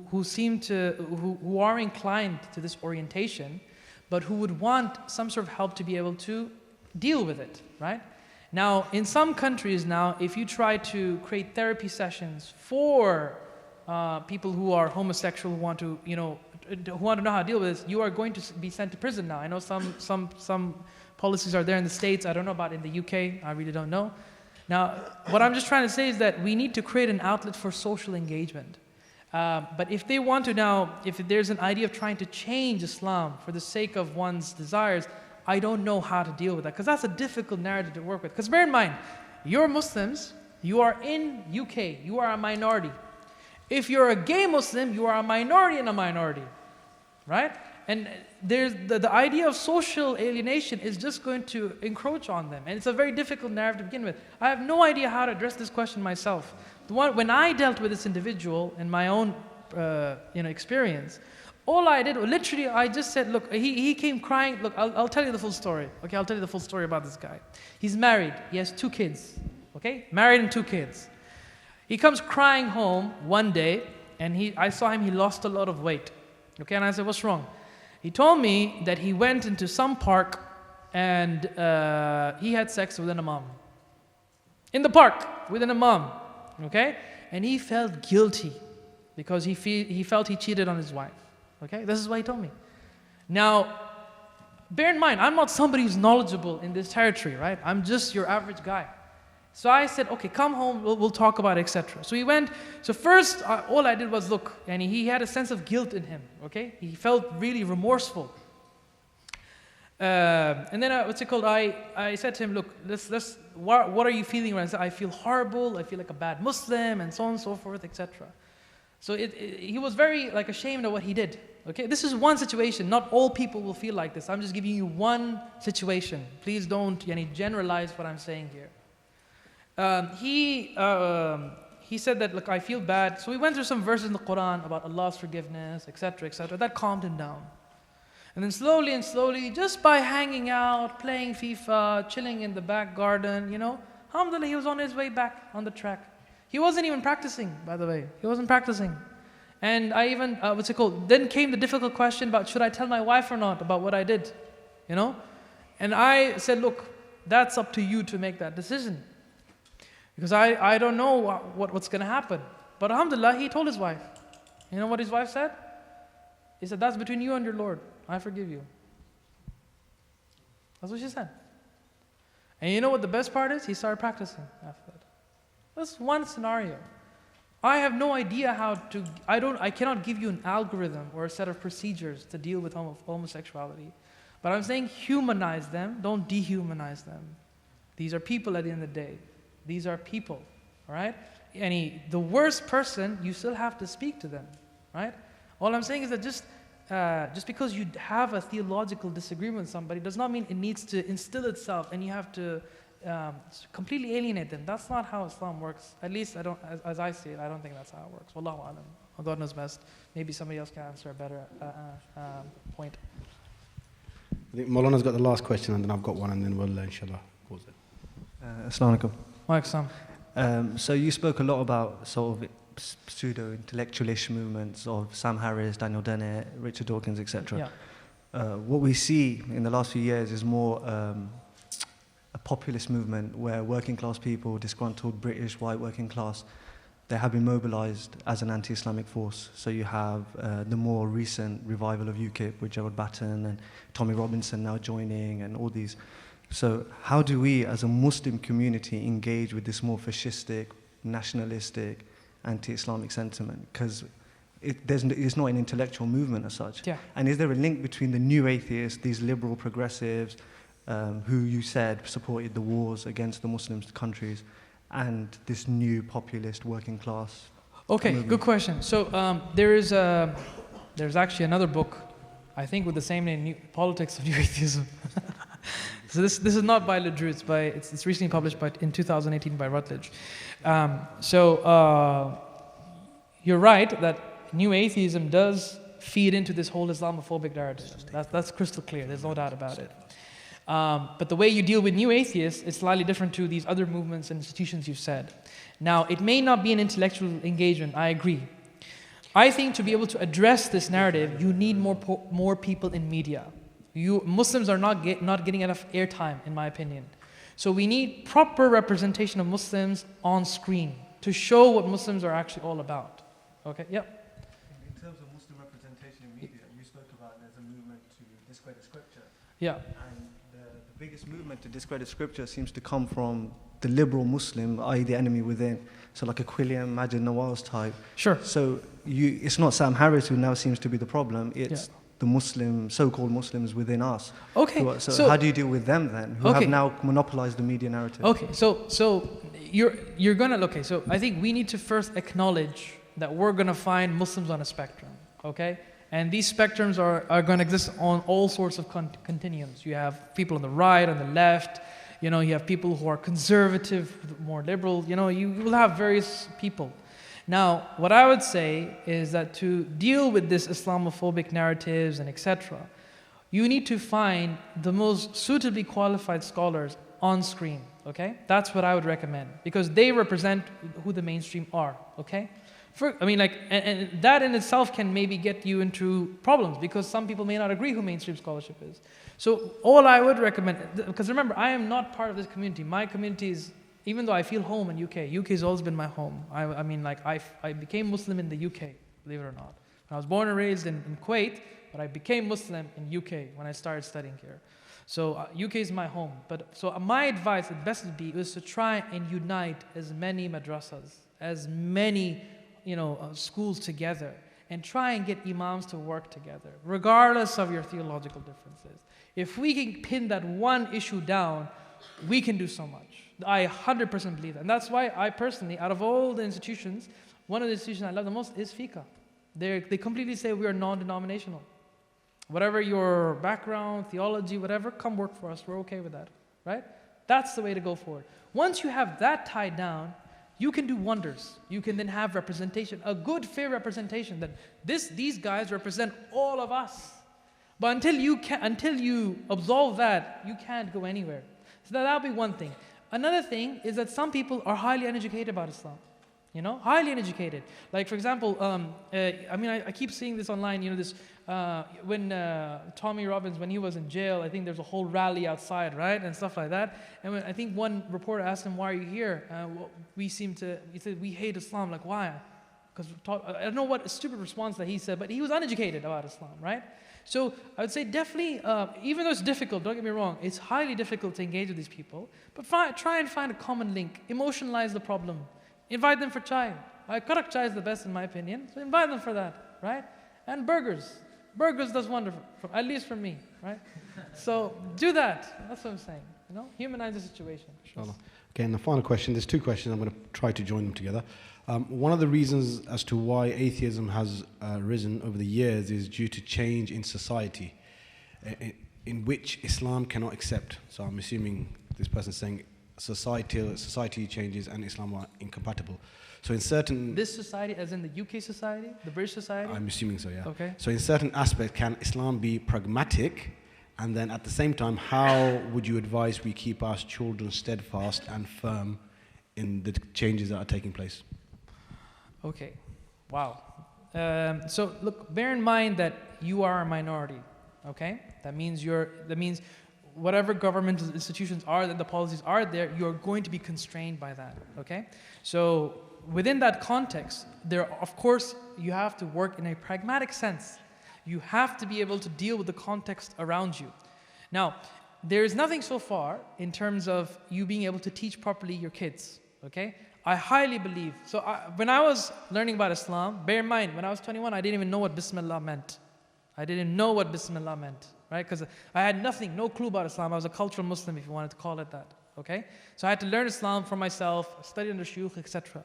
are inclined to this orientation, but who would want some sort of help to be able to deal with it, right? Now, in some countries now, if you try to create therapy sessions for people who are homosexual, who want to know how to deal with this, you are going to be sent to prison now. I know some policies are there in the States. I don't know about in the UK. I really don't know. Now, what I'm just trying to say is that we need to create an outlet for social engagement. But if they want to now, if there's an idea of trying to change Islam for the sake of one's desires, I don't know how to deal with that, because that's a difficult narrative to work with. Because bear in mind, you're Muslims, you are in UK, you are a minority. If you're a gay Muslim, you are a minority in a minority, right? And there's the idea of social alienation is just going to encroach on them. And it's a very difficult narrative to begin with. I have no idea how to address this question myself. When I dealt with this individual in my own experience, all I did, literally, I just said, look, he came crying. Look, I'll tell you the full story. Okay, I'll tell you the full story about this guy. He's married. He has 2 kids. Okay, married and 2 kids. He comes crying home one day, and I saw him, he lost a lot of weight. Okay, and I said, what's wrong? He told me that he went into some park and he had sex with an imam. In the park, with an imam. Okay? And he felt guilty because he felt he cheated on his wife. Okay? This is what he told me. Now, bear in mind, I'm not somebody who's knowledgeable in this territory, right? I'm just your average guy. So I said, okay, come home, we'll talk about it, etc. So he went. So first, all I did was look, and he had a sense of guilt in him, okay? He felt really remorseful. And then, I said to him, look, what are you feeling right now? I feel horrible, I feel like a bad Muslim, and so on and so forth, etc. So he was very ashamed of what he did, okay? This is one situation. Not all people will feel like this. I'm just giving you one situation. Please don't generalize what I'm saying here. He he said that, look, I feel bad. So we went through some verses in the Quran about Allah's forgiveness, etc., etc. That calmed him down. And then slowly and slowly, just by hanging out, playing FIFA, chilling in the back garden, alhamdulillah, he was on his way back on the track. He wasn't even practicing, by the way. He wasn't practicing. And I even, then came the difficult question about should I tell my wife or not about what I did, And I said, look, that's up to you to make that decision. Because I don't know what's going to happen. But alhamdulillah, he told his wife. You know what his wife said? He said, that's between you and your Lord. I forgive you. That's what she said. And you know what the best part is? He started practicing after that. That's one scenario. I have no idea how to, I cannot give you an algorithm or a set of procedures to deal with homosexuality. But I'm saying humanize them, don't dehumanize them. These are people at the end of the day. These are people, all right? The worst person, you still have to speak to them, right? All I'm saying is that just because you have a theological disagreement with somebody does not mean it needs to instill itself and you have to completely alienate them. That's not how Islam works. At least as I see it, I don't think that's how it works. Wallahu alam. God knows best. Maybe somebody else can answer a better point. I think Maulana's got the last question, and then I've got one, and then we'll inshallah pause it. Assalamu alaikum. Wa alaikum. So you spoke a lot about sort of pseudo-intellectualish movements of Sam Harris, Daniel Dennett, Richard Dawkins, etc. Yeah. What we see in the last few years is more a populist movement where working class people, disgruntled British white working class, they have been mobilized as an anti-Islamic force. So you have the more recent revival of UKIP with Gerald Batten and Tommy Robinson now joining and all these. So how do we as a Muslim community engage with this more fascistic, nationalistic, anti-Islamic sentiment? Because it's not an intellectual movement as such. Yeah. And is there a link between the new atheists, these liberal progressives, who you said supported the wars against the Muslim countries, and this new populist working class? Okay, movement? good question. So there's actually another book, I think with the same name, Politics of New Atheism. So this is not by Ledru, it's recently published in 2018 by Routledge. You're right that new atheism does feed into this whole Islamophobic narrative. That's crystal clear, there's no doubt about it. But the way you deal with new atheists is slightly different to these other movements and institutions you've said. Now, it may not be an intellectual engagement, I agree. I think to be able to address this narrative, you need more people in media. Muslims are not getting enough airtime, in my opinion. So we need proper representation of Muslims on screen to show what Muslims are actually all about. Okay, yep. In terms of Muslim representation in media, you spoke about there's a movement to discredit scripture. Yeah. And the biggest movement to discredit scripture seems to come from the liberal Muslim, i.e. the enemy within. So like a Quilliam, Majid Nawaz type. Sure. So it's not Sam Harris who now seems to be the problem, it's the Muslim, so-called Muslims within us. Okay. So how do you deal with them then, who have now monopolized the media narrative? Okay, so you're gonna, okay, so I think we need to first acknowledge that we're gonna find Muslims on a spectrum, okay? And these spectrums are gonna exist on all sorts of continuums. You have people on the right, on the left, you have people who are conservative, more liberal, you will have various people. Now, what I would say is that to deal with this Islamophobic narratives and etc., you need to find the most suitably qualified scholars on screen, okay? That's what I would recommend, because they represent who the mainstream are, okay? And that in itself can maybe get you into problems, because some people may not agree who mainstream scholarship is. So all I would recommend, because remember, I am not part of this community. My community is, even though I feel home in UK has always been my home. I became Muslim in the UK, believe it or not. I was born and raised in Kuwait, but I became Muslim in UK when I started studying here. So UK is my home. So my advice, the best would be, is to try and unite as many madrasas, as many schools together, and try and get imams to work together, regardless of your theological differences. If we can pin that one issue down, we can do so much. I 100% believe that. And that's why I personally, out of all the institutions, one of the institutions I love the most is FICA. They completely say we are non-denominational. Whatever your background, theology, whatever, come work for us. We're okay with that, right? That's the way to go forward. Once you have that tied down, you can do wonders. You can then have representation, a good, fair representation that these guys represent all of us. But until you absolve that, you can't go anywhere. So that'll be one thing. Another thing is that some people are highly uneducated about Islam. You know, highly uneducated. Like, for example, I keep seeing this online, when Tommy Robbins, when he was in jail, I think there's a whole rally outside, right? And stuff like that. And I think one reporter asked him, why are you here? He said, we hate Islam. Like, why? Because I don't know what a stupid response that he said, but he was uneducated about Islam, right? So I would say definitely, even though it's difficult, don't get me wrong, it's highly difficult to engage with these people, but try and find a common link, emotionalize the problem. Invite them for chai. Karak chai is the best in my opinion, so invite them for that, right? And burgers. Burgers does wonderful, at least for me, right? So do that. That's what I'm saying. Humanize the situation. Inshallah. Okay, and the final question, there's two questions, I'm going to try to join them together. One of the reasons as to why atheism has risen over the years is due to change in society, in which Islam cannot accept. So I'm assuming this person is saying society changes and Islam are incompatible. So in certain... This society, as in the UK society, the British society? I'm assuming so, yeah. Okay. So in certain aspects, can Islam be pragmatic? And then at the same time, how would you advise we keep our children steadfast and firm in the changes that are taking place? Okay, wow. So look, bear in mind that you are a minority, okay? That means whatever governmental institutions are, that the policies are there, you're going to be constrained by that, okay? So within that context, of course, you have to work in a pragmatic sense. You have to be able to deal with the context around you. Now, there is nothing so far in terms of you being able to teach properly your kids, okay? I highly believe, when I was learning about Islam, bear in mind, when I was 21, I didn't even know what Bismillah meant. I didn't know what Bismillah meant, right? Because I had no clue about Islam. I was a cultural Muslim, if you wanted to call it that, okay? So I had to learn Islam for myself, study under shuyukh, etc.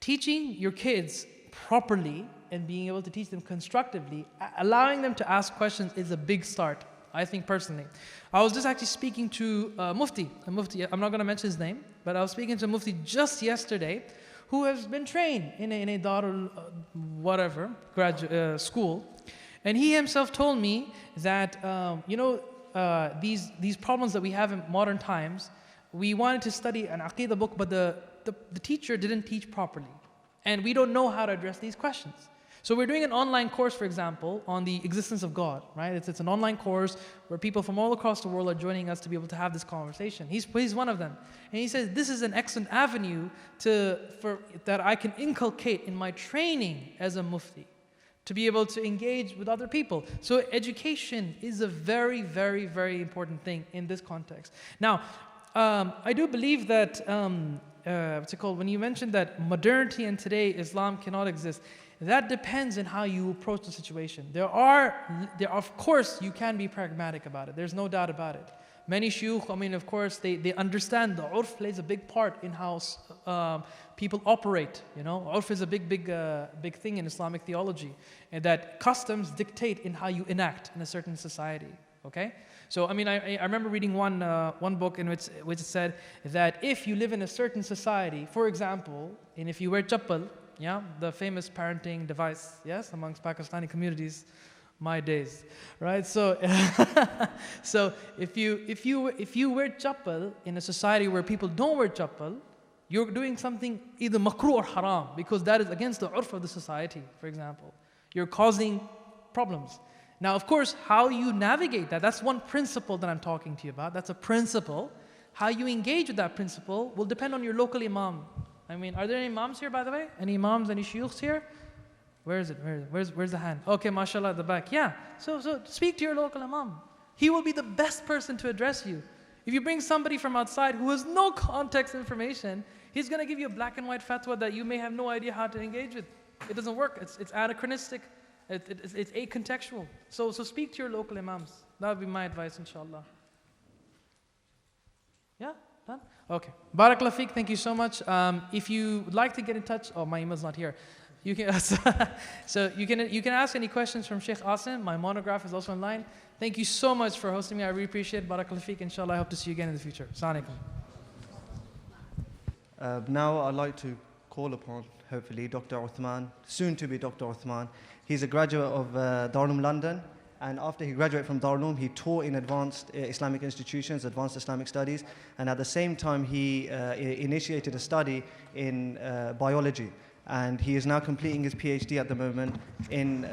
Teaching your kids properly and being able to teach them constructively, allowing them to ask questions is a big start, I think personally. I was just actually speaking to a Mufti, I'm not going to mention his name, but I was speaking to a Mufti just yesterday who has been trained in a Darul school. And he himself told me that, these problems that we have in modern times, we wanted to study an Aqidah book, but the teacher didn't teach properly. And we don't know how to address these questions. So we're doing an online course, for example, on the existence of God, right? It's an online course where people from all across the world are joining us to be able to have this conversation. He's one of them. And he says, this is an excellent avenue that I can inculcate in my training as a mufti, to be able to engage with other people. So education is a very, very, very important thing in this context. Now, I do believe that, when you mentioned that modernity and today Islam cannot exist, that depends on how you approach the situation. Of course, you can be pragmatic about it. There's no doubt about it. Many shuyukh, of course, they understand the urf plays a big part in how people operate. Urf is a big thing in Islamic theology, and that customs dictate in how you enact in a certain society. Okay, so I remember reading one book in which it said that if you live in a certain society, for example, and if you wear chappal, the famous parenting device, yes, amongst Pakistani communities, my days, right? So, so if you wear chappal in a society where people don't wear chappal, you're doing something either makruh or haram, because that is against the urf of the society, for example. You're causing problems. Now, of course, how you navigate that's one principle that I'm talking to you about. That's a principle. How you engage with that principle will depend on your local imam. Are there any imams here, by the way? Any imams, any shuyukhs here? Where is it? Where's the hand? Okay, mashallah, at the back. Yeah. So speak to your local imam. He will be the best person to address you. If you bring somebody from outside who has no context information, he's going to give you a black and white fatwa that you may have no idea how to engage with. It doesn't work. It's anachronistic. It's acontextual. So speak to your local imams. That would be my advice, inshallah. Yeah? Done? Okay. Barakallah feek, thank you so much. If you would like to get in touch, my email's not here. You can you can ask any questions from Sheikh Asim. My monograph is also online. Thank you so much for hosting me. I really appreciate it. Barakallah feek. Inshallah, I hope to see you again in the future. Assalamu alaikum. Now I'd like to call upon, hopefully, Dr. Uthman, soon to be Dr. Uthman. He's a graduate of Darul London, and after he graduated from Darul, he taught in advanced Islamic institutions, advanced Islamic studies, and at the same time he initiated a study in biology, and he is now completing his PhD at the moment in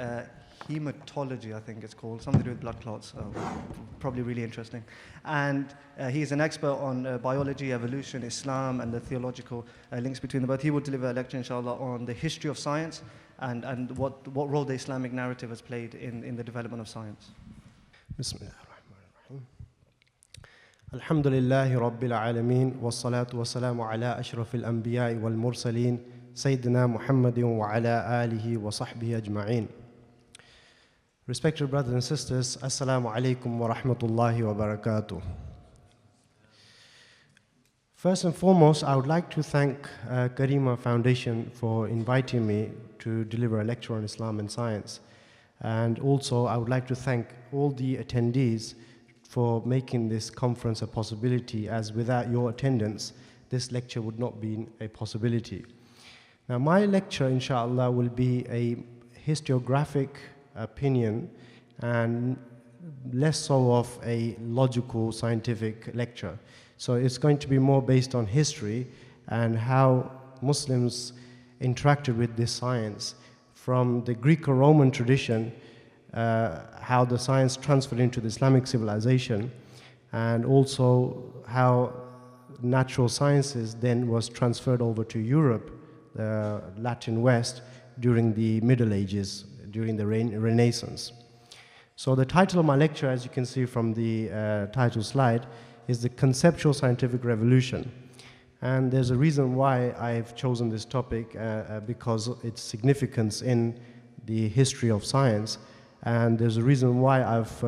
Haematology, I think it's called, something to do with blood clots, probably really interesting. And he's an expert on biology, evolution, Islam, and the theological links between the both. He will deliver a lecture, inshallah, on the history of science and what role the Islamic narrative has played in the development of science. Bismillahirrahmanirrahim. Alhamdulillahi Rabbil Alameen, wassalatu wassalamu ala ashrafil anbiya'i wal mursaleen, Sayyidina Muhammadin wa ala alihi wa sahbihi ajma'in. Respected brothers and sisters, Assalamu alaikum wa rahmatullahi wa barakatuh. First and foremost, I would like to thank Karima Foundation for inviting me to deliver a lecture on Islam and science. And also, I would like to thank all the attendees for making this conference a possibility, as without your attendance, this lecture would not be a possibility. Now, my lecture, inshallah, will be a historiographic opinion and less so of a logical scientific lecture. So it's going to be more based on history and how Muslims interacted with this science from the Greco-Roman tradition, how the science transferred into the Islamic civilization, and also how natural sciences then was transferred over to Europe, the Latin West, during the Middle Ages, during the Renaissance. So the title of my lecture, as you can see from the title slide, is The Conceptual Scientific Revolution. And there's a reason why I've chosen this topic, because of its significance in the history of science. And there's a reason why I've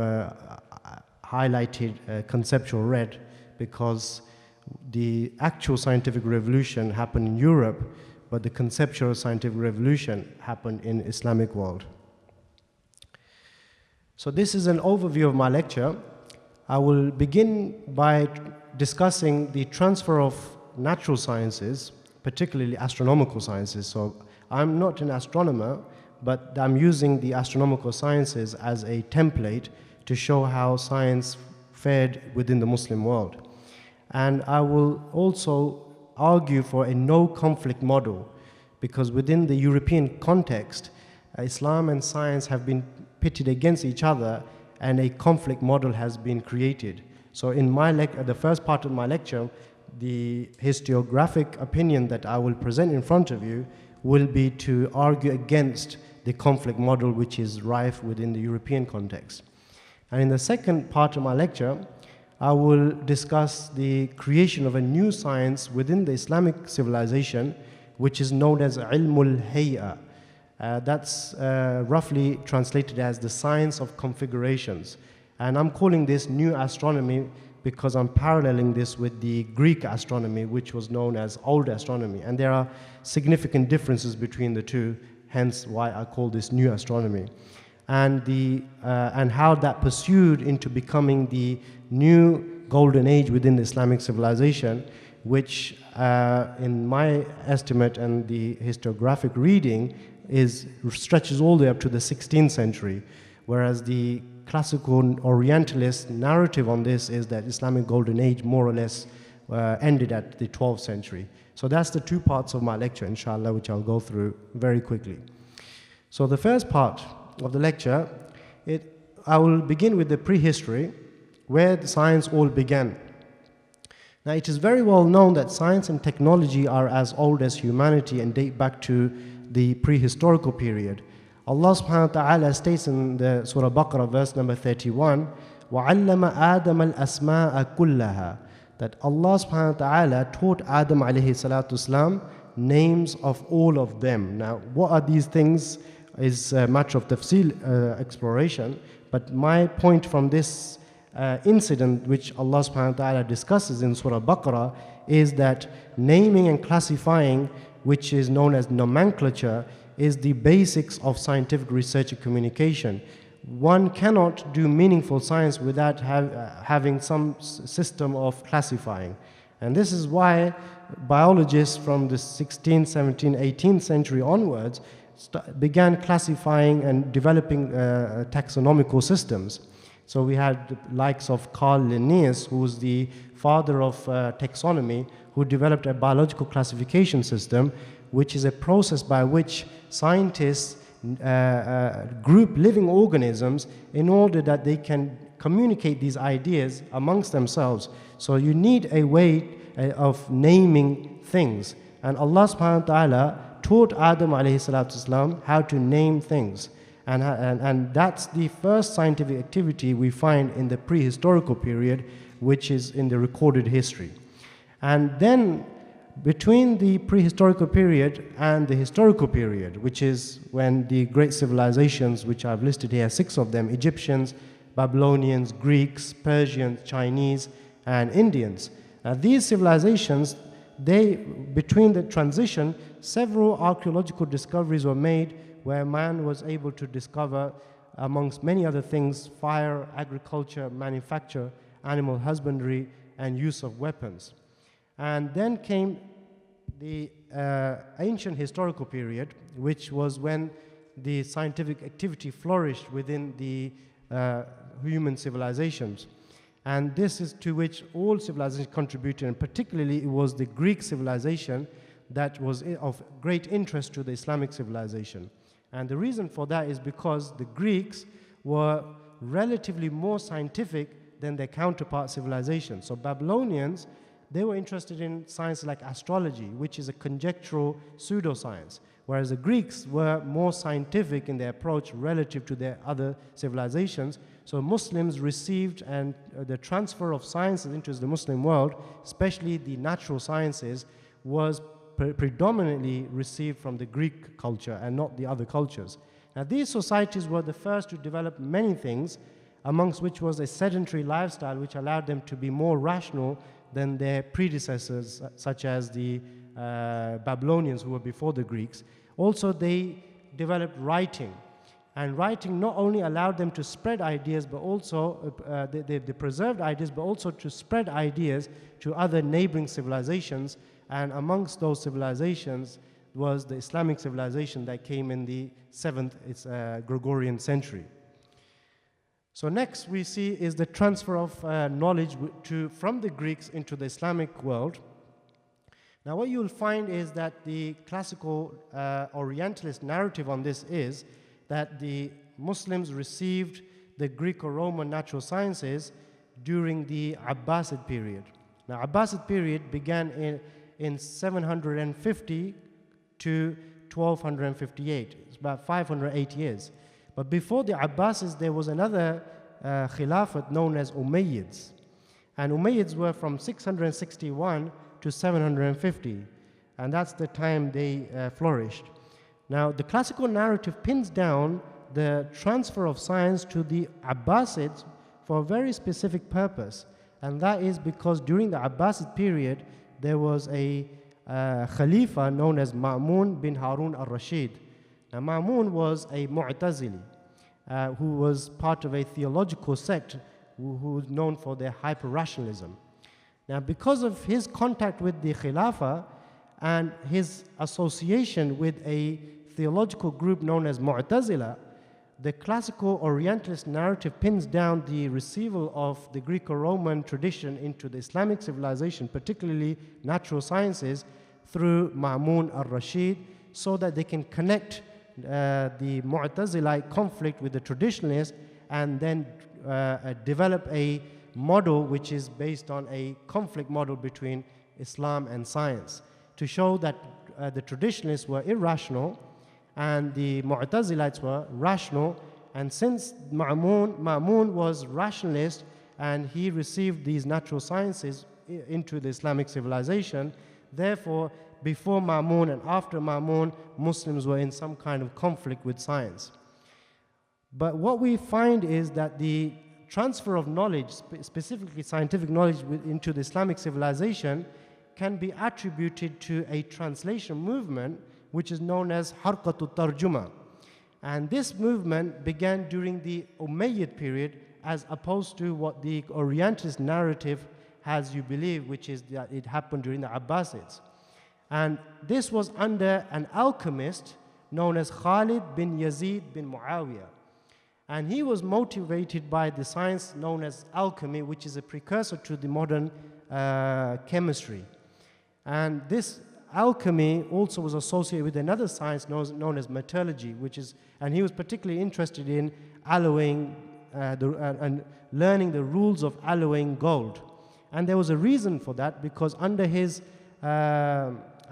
highlighted conceptual red, because the actual scientific revolution happened in Europe, but the conceptual scientific revolution happened in Islamic world. So this is an overview of my lecture. I will begin by discussing the transfer of natural sciences, particularly astronomical sciences. So I'm not an astronomer, but I'm using the astronomical sciences as a template to show how science fared within the Muslim world. And I will also argue for a no-conflict model, because within the European context, Islam and science have been pitted against each other, and a conflict model has been created. So in the first part of my lecture, the historiographic opinion that I will present in front of you will be to argue against the conflict model which is rife within the European context. And in the second part of my lecture, I will discuss the creation of a new science within the Islamic civilization, which is known as Ilmul Hay'a. That's roughly translated as the science of configurations. And I'm calling this new astronomy because I'm paralleling this with the Greek astronomy, which was known as old astronomy. And there are significant differences between the two, hence why I call this new astronomy. And how that pursued into becoming the new golden age within the Islamic civilization, which in my estimate and the historiographic reading stretches all the way up to the 16th century, whereas the classical Orientalist narrative on this is that Islamic golden age more or less ended at the 12th century. So that's the two parts of my lecture, inshallah, which I'll go through very quickly. So the first part of the lecture, I will begin with the prehistory, where the science all began. Now, it is very well known that science and technology are as old as humanity and date back to the prehistorical period. Allah subhanahu wa ta'ala states in the Surah Baqarah, verse number 31, وَعَلَّمَ آدَمَ الْأَسْمَاءَ كُلَّهَا, that Allah subhanahu wa ta'ala taught Adam alayhi salatu wasalam names of all of them. Now, what are these things is a matter of tafsil exploration, but my point from this incident which Allah subhanahu wa ta'ala discusses in Surah Baqarah is that naming and classifying, which is known as nomenclature, is the basics of scientific research and communication. One cannot do meaningful science without having some system of classifying. And this is why biologists from the 16th, 17th, 18th century onwards began classifying and developing taxonomical systems. So we had the likes of Carl Linnaeus, who was the father of taxonomy, who developed a biological classification system, which is a process by which scientists group living organisms in order that they can communicate these ideas amongst themselves. So you need a way of naming things. And Allah subhanahu wa ta'ala taught Adam alayhi salatu wasalam how to name things. And that's the first scientific activity we find in the prehistorical period, which is in the recorded history. And then between the prehistorical period and the historical period, which is when the great civilizations, which I've listed here, 6 of them, Egyptians, Babylonians, Greeks, Persians, Chinese, and Indians. These civilizations, between the transition, several archaeological discoveries were made where man was able to discover, amongst many other things, fire, agriculture, manufacture, animal husbandry, and use of weapons. And then came the ancient historical period, which was when the scientific activity flourished within the human civilizations. And this is to which all civilizations contributed, and particularly it was the Greek civilization that was of great interest to the Islamic civilization. And the reason for that is because the Greeks were relatively more scientific than their counterpart civilizations. So Babylonians, they were interested in science like astrology, which is a conjectural pseudoscience, whereas the Greeks were more scientific in their approach relative to their other civilizations. So Muslims received, and the transfer of sciences into the Muslim world, especially the natural sciences, was predominantly received from the Greek culture and not the other cultures. Now these societies were the first to develop many things, amongst which was a sedentary lifestyle which allowed them to be more rational than their predecessors, such as the Babylonians, who were before the Greeks. Also, they developed writing. And writing not only allowed them to spread ideas, but also, they preserved ideas, but also to spread ideas to other neighboring civilizations. And amongst those civilizations was the Islamic civilization that came in the 7th Gregorian century. So next we see is the transfer of knowledge from the Greeks into the Islamic world. Now what you'll find is that the classical Orientalist narrative on this is that the Muslims received the Greco-Roman natural sciences during the Abbasid period. Now Abbasid period began in 750 to 1258. It's about 508 years. But before the Abbasids, there was another Khilafat known as Umayyads. And Umayyads were from 661 to 750. And that's the time they flourished. Now, the classical narrative pins down the transfer of science to the Abbasids for a very specific purpose. And that is because during the Abbasid period, there was a Khalifa known as Ma'mun bin Harun al-Rashid. Now, Ma'mun was a Mu'tazili who was part of a theological sect who was known for their hyper-rationalism. Now, because of his contact with the Khilafah and his association with a theological group known as Mu'tazila, the classical Orientalist narrative pins down the receival of the Greco-Roman tradition into the Islamic civilization, particularly natural sciences, through Ma'mun al-Rashid, so that they can connect the Mu'tazilite conflict with the traditionalists and then develop a model which is based on a conflict model between Islam and science, to show that the traditionalists were irrational and the Mu'tazilites were rational. And since Ma'mun was rationalist and he received these natural sciences into the Islamic civilization, therefore before Ma'mun and after Ma'mun, Muslims were in some kind of conflict with science. But what we find is that the transfer of knowledge, specifically scientific knowledge into the Islamic civilization, can be attributed to a translation movement which is known as Harqatul Tarjuma. And this movement began during the Umayyad period, as opposed to what the Orientalist narrative as you believe, which is that it happened during the Abbasids. And this was under an alchemist known as Khalid bin Yazid bin Muawiyah. And he was motivated by the science known as alchemy, which is a precursor to the modern chemistry. And this alchemy also was associated with another science known as metallurgy, and he was particularly interested in alloying and learning the rules of alloying gold. And there was a reason for that, because under his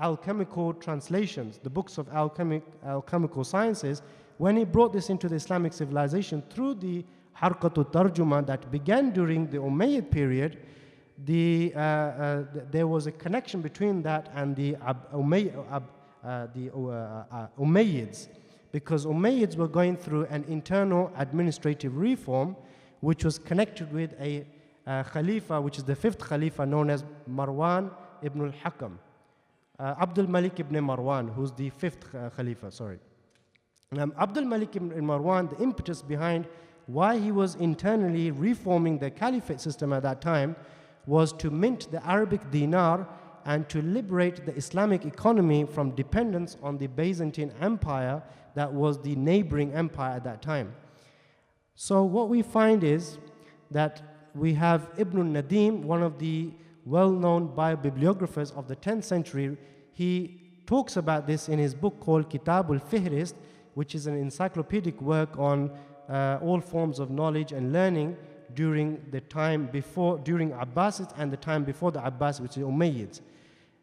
alchemical translations, the books of alchemical sciences, when he brought this into the Islamic civilization through the Harqatu Tarjuma that began during the Umayyad period, there was a connection between that and the Umayyads, because Umayyads were going through an internal administrative reform which was connected with a Khalifa, which is the fifth Khalifa, known as Marwan ibn al-Hakam. Abdul Malik ibn Marwan, who's the fifth Khalifa, sorry. Abdul Malik ibn Marwan, the impetus behind why he was internally reforming the caliphate system at that time was to mint the Arabic dinar and to liberate the Islamic economy from dependence on the Byzantine Empire that was the neighboring empire at that time. So what we find is that we have Ibn Nadim, one of the well-known biobibliographers of the 10th century. He talks about this in his book called Kitab al-Fihrist, which is an encyclopedic work on all forms of knowledge and learning during the time before, during Abbasids and the time before the Abbasids, which is Umayyads.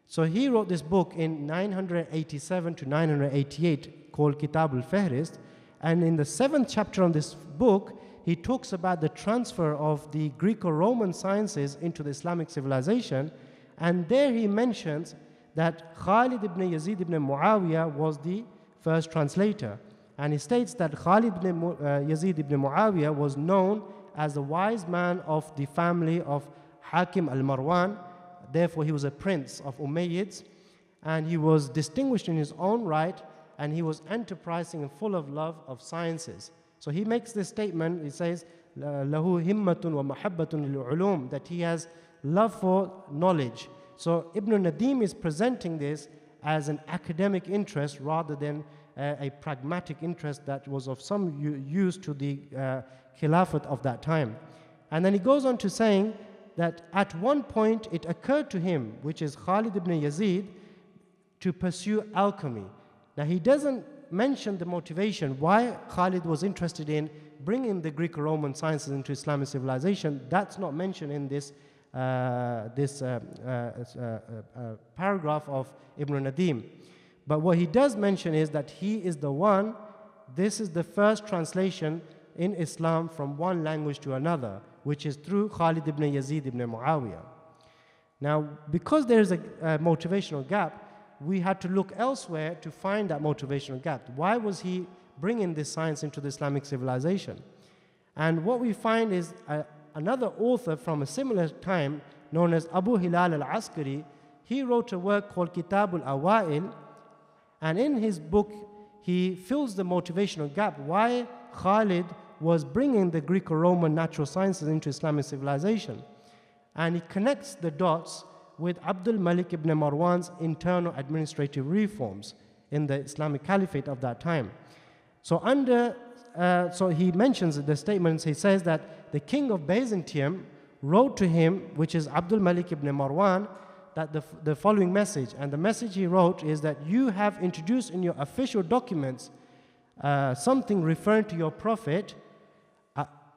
So he wrote this book in 987 to 988 called Kitab al-Fihrist, and in the 7th chapter on this book, he talks about the transfer of the Greco-Roman sciences into the Islamic civilization, and there he mentions that Khalid ibn Yazid ibn Muawiyah was the first translator. And he states that Khalid ibn Yazid ibn Muawiyah was known as the wise man of the family of Hakim al-Marwan. Therefore, he was a prince of Umayyads, and he was distinguished in his own right, and he was enterprising and full of love of sciences. So he makes this statement, he says, lahu himmatun wa mahabbatun lil-ulum, that he has love for knowledge. So Ibn Nadim is presenting this as an academic interest rather than a pragmatic interest that was of some use to the Khilafat of that time. And then he goes on to saying that at one point it occurred to him, which is Khalid ibn Yazid, to pursue alchemy. Now he doesn't mention the motivation why Khalid was interested in bringing the Greco-Roman sciences into Islamic civilization. That's not mentioned in this paragraph of Ibn Nadim. But what he does mention is that he is the one, this is the first translation in Islam from one language to another, which is through Khalid ibn Yazid ibn Muawiyah. Now, because there is a motivational gap, we had to look elsewhere to find that motivational gap. Why was he bringing this science into the Islamic civilization? And what we find is another author from a similar time, known as Abu Hilal al-Askari. He wrote a work called Kitab al-Awail, and in his book, he fills the motivational gap, why Khalid was bringing the Greco-Roman natural sciences into Islamic civilization. And he connects the dots with Abdul Malik ibn Marwan's internal administrative reforms in the Islamic Caliphate of that time. So so he mentions the statements, he says that the king of Byzantium wrote to him, which is Abdul Malik ibn Marwan, that the following message, and the message he wrote is that you have introduced in your official documents something referring to your prophet,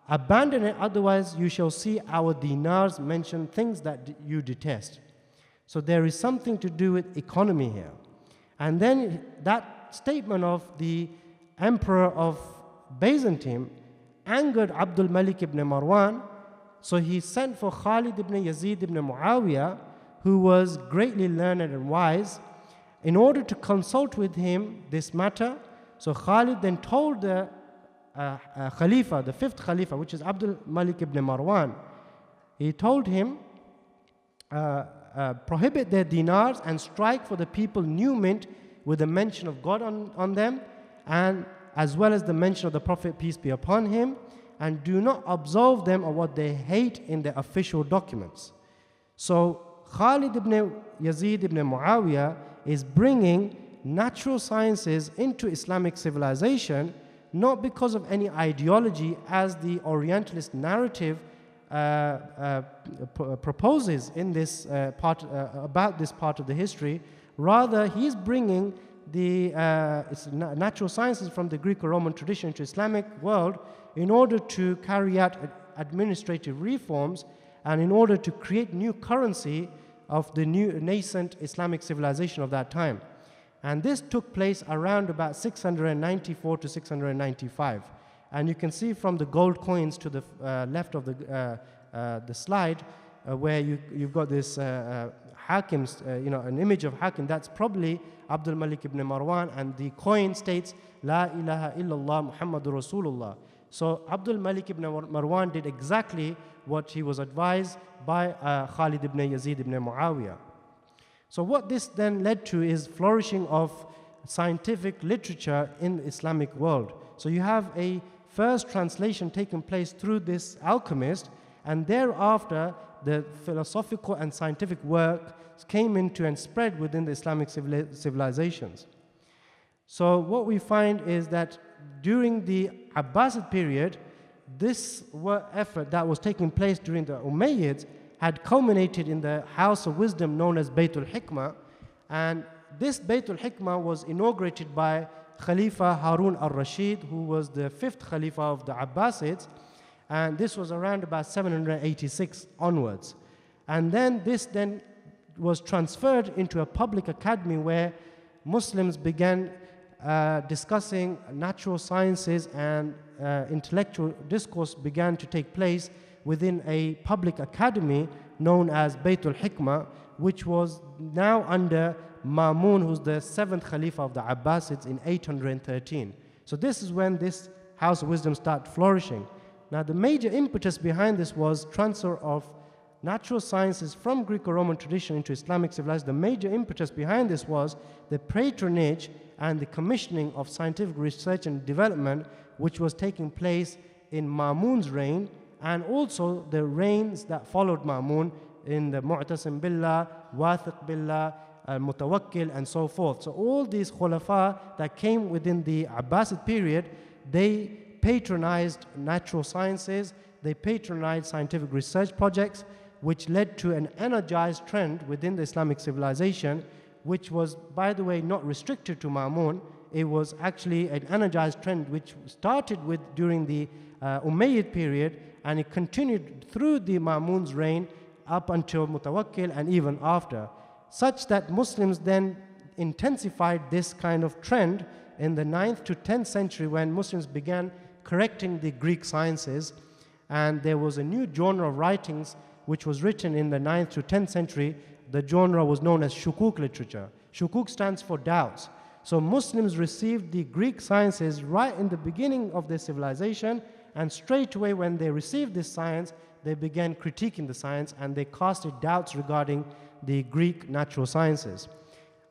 abandon it, otherwise you shall see our dinars mention things that you detest. So there is something to do with economy here. And then that statement of the emperor of Byzantium angered Abdul Malik ibn Marwan, so he sent for Khalid ibn Yazid ibn Muawiyah, who was greatly learned and wise, in order to consult with him this matter. So Khalid then told the Khalifa, the fifth Khalifa, which is Abdul Malik ibn Marwan, he told him, prohibit their dinars and strike for the people new mint with the mention of God on them, and as well as the mention of the Prophet, peace be upon him, and do not absolve them of what they hate in their official documents. So Khalid ibn Yazid ibn Muawiyah is bringing natural sciences into Islamic civilization, not because of any ideology as the Orientalist narrative proposes in this part about this part of the history. Rather, he's bringing the natural sciences from the Greco-Roman tradition to Islamic world in order to carry out administrative reforms and in order to create new currency of the new nascent Islamic civilization of that time. And this took place around about 694 to 695. And you can see from the gold coins to the left of the slide where you've got this Hakim's, an image of Hakim. That's probably Abdul Malik ibn Marwan, and the coin states, La ilaha illallah Muhammadur Rasulullah. So Abdul Malik ibn Marwan did exactly what he was advised by Khalid ibn Yazid ibn Muawiyah. So what this then led to is flourishing of scientific literature in the Islamic world. So you have a first translation taking place through this alchemist, and thereafter the philosophical and scientific work came into and spread within the Islamic civilizations. So what we find is that during the Abbasid period, this effort that was taking place during the Umayyads had culminated in the house of wisdom known as Baytul Hikmah, and this Baytul Hikmah was inaugurated by Khalifa Harun al-Rashid, who was the 5th Khalifa of the Abbasids, and this was around about 786 onwards. And then this then was transferred into a public academy where Muslims began discussing natural sciences, and intellectual discourse began to take place within a public academy known as Baytul Hikmah, which was now under Ma'mun, who's the 7th Khalifa of the Abbasids in 813. So this is when this house of wisdom started flourishing. Now the major impetus behind this was transfer of natural sciences from Greco-Roman tradition into Islamic civilization. The major impetus behind this was the patronage and the commissioning of scientific research and development, which was taking place in Ma'mun's reign, and also the reigns that followed Ma'mun in the Mu'tasim Billah, Wathiq Billah, Mutawakkil, and so forth. So all these khulafa that came within the Abbasid period, they patronized natural sciences, they patronized scientific research projects, which led to an energized trend within the Islamic civilization, which was, by the way, not restricted to Ma'mun. It was actually an energized trend which started with during the Umayyad period, and it continued through the Ma'mun's reign up until Mutawakkil and even after, such that Muslims then intensified this kind of trend in the 9th to 10th century when Muslims began correcting the Greek sciences, and there was a new genre of writings which was written in the 9th to 10th century. The genre was known as Shukuk literature. Shukuk stands for doubts. So Muslims received the Greek sciences right in the beginning of their civilization, and straight away when they received this science, they began critiquing the science and they casted doubts regarding the Greek natural sciences.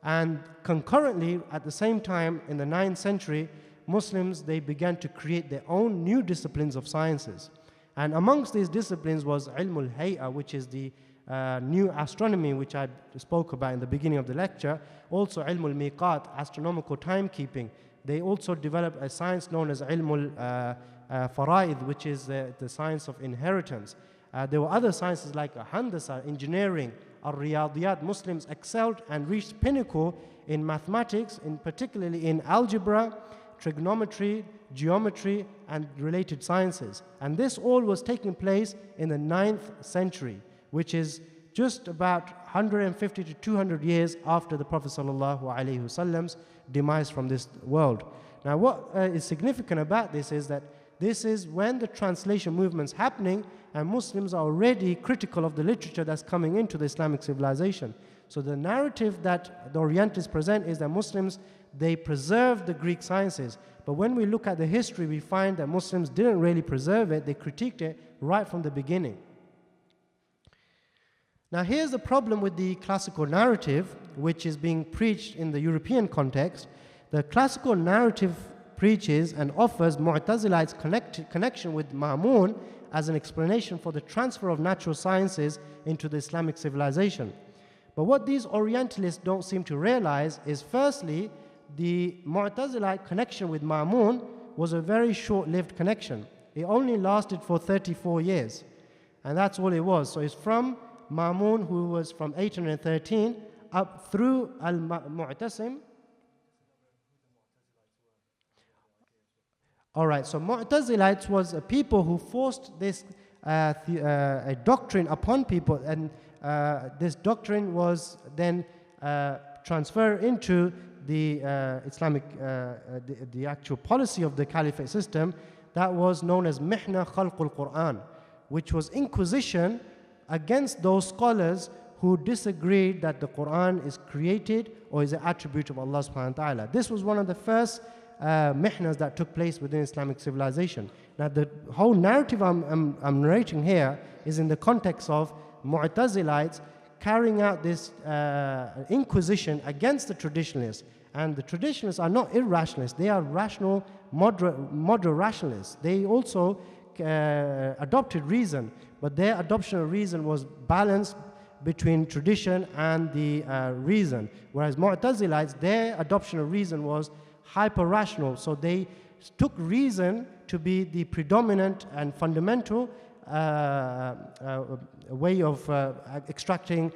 And concurrently, at the same time, in the 9th century, Muslims, they began to create their own new disciplines of sciences. And amongst these disciplines was Ilmul Hay'a, which is the new astronomy, which I spoke about in the beginning of the lecture. Also Ilmul Miqat, astronomical timekeeping. They also developed a science known as Ilmul Fara'id, which is the science of inheritance. There were other sciences like Handasa, engineering, Al-Riyadiyat. Muslims excelled and reached pinnacle in mathematics, particularly in algebra, trigonometry, geometry, and related sciences. And this all was taking place in the 9th century, which is just about 150 to 200 years after the Prophet ﷺ's demise from this world. Now what is significant about this is that this is when the translation movement's happening and Muslims are already critical of the literature that's coming into the Islamic civilization. So the narrative that the Orientalists present is that Muslims, they preserve the Greek sciences. But when we look at the history, we find that Muslims didn't really preserve it, they critiqued it right from the beginning. Now here's the problem with the classical narrative, which is being preached in the European context. The classical narrative preaches and offers Mu'tazilites' connection with Ma'mun as an explanation for the transfer of natural sciences into the Islamic civilization. But what these Orientalists don't seem to realize is, firstly, the Mu'tazilite connection with Ma'mun was a very short-lived connection. It only lasted for 34 years, and that's all it was. So it's from Ma'mun, who was from 813, up through Al-Mu'tasim. All right, so Mu'tazilites was a people who forced this a doctrine upon people, and this doctrine was then transferred into the Islamic, the actual policy of the caliphate system that was known as Mihna Khalqul Quran, which was inquisition against those scholars who disagreed that the Quran is created or is an attribute of Allah subhanahu wa ta'ala. This was one of the first mihnas that took place within Islamic civilization. Now the whole narrative I'm narrating here is in the context of Mu'tazilites carrying out this inquisition against the traditionalists. And the traditionalists are not irrationalists, they are rational, moderate rationalists. They also adopted reason, but their adoption of reason was balanced between tradition and the reason. Whereas Mu'tazilites, their adoption of reason was hyper-rational. So they took reason to be the predominant and fundamental way of extracting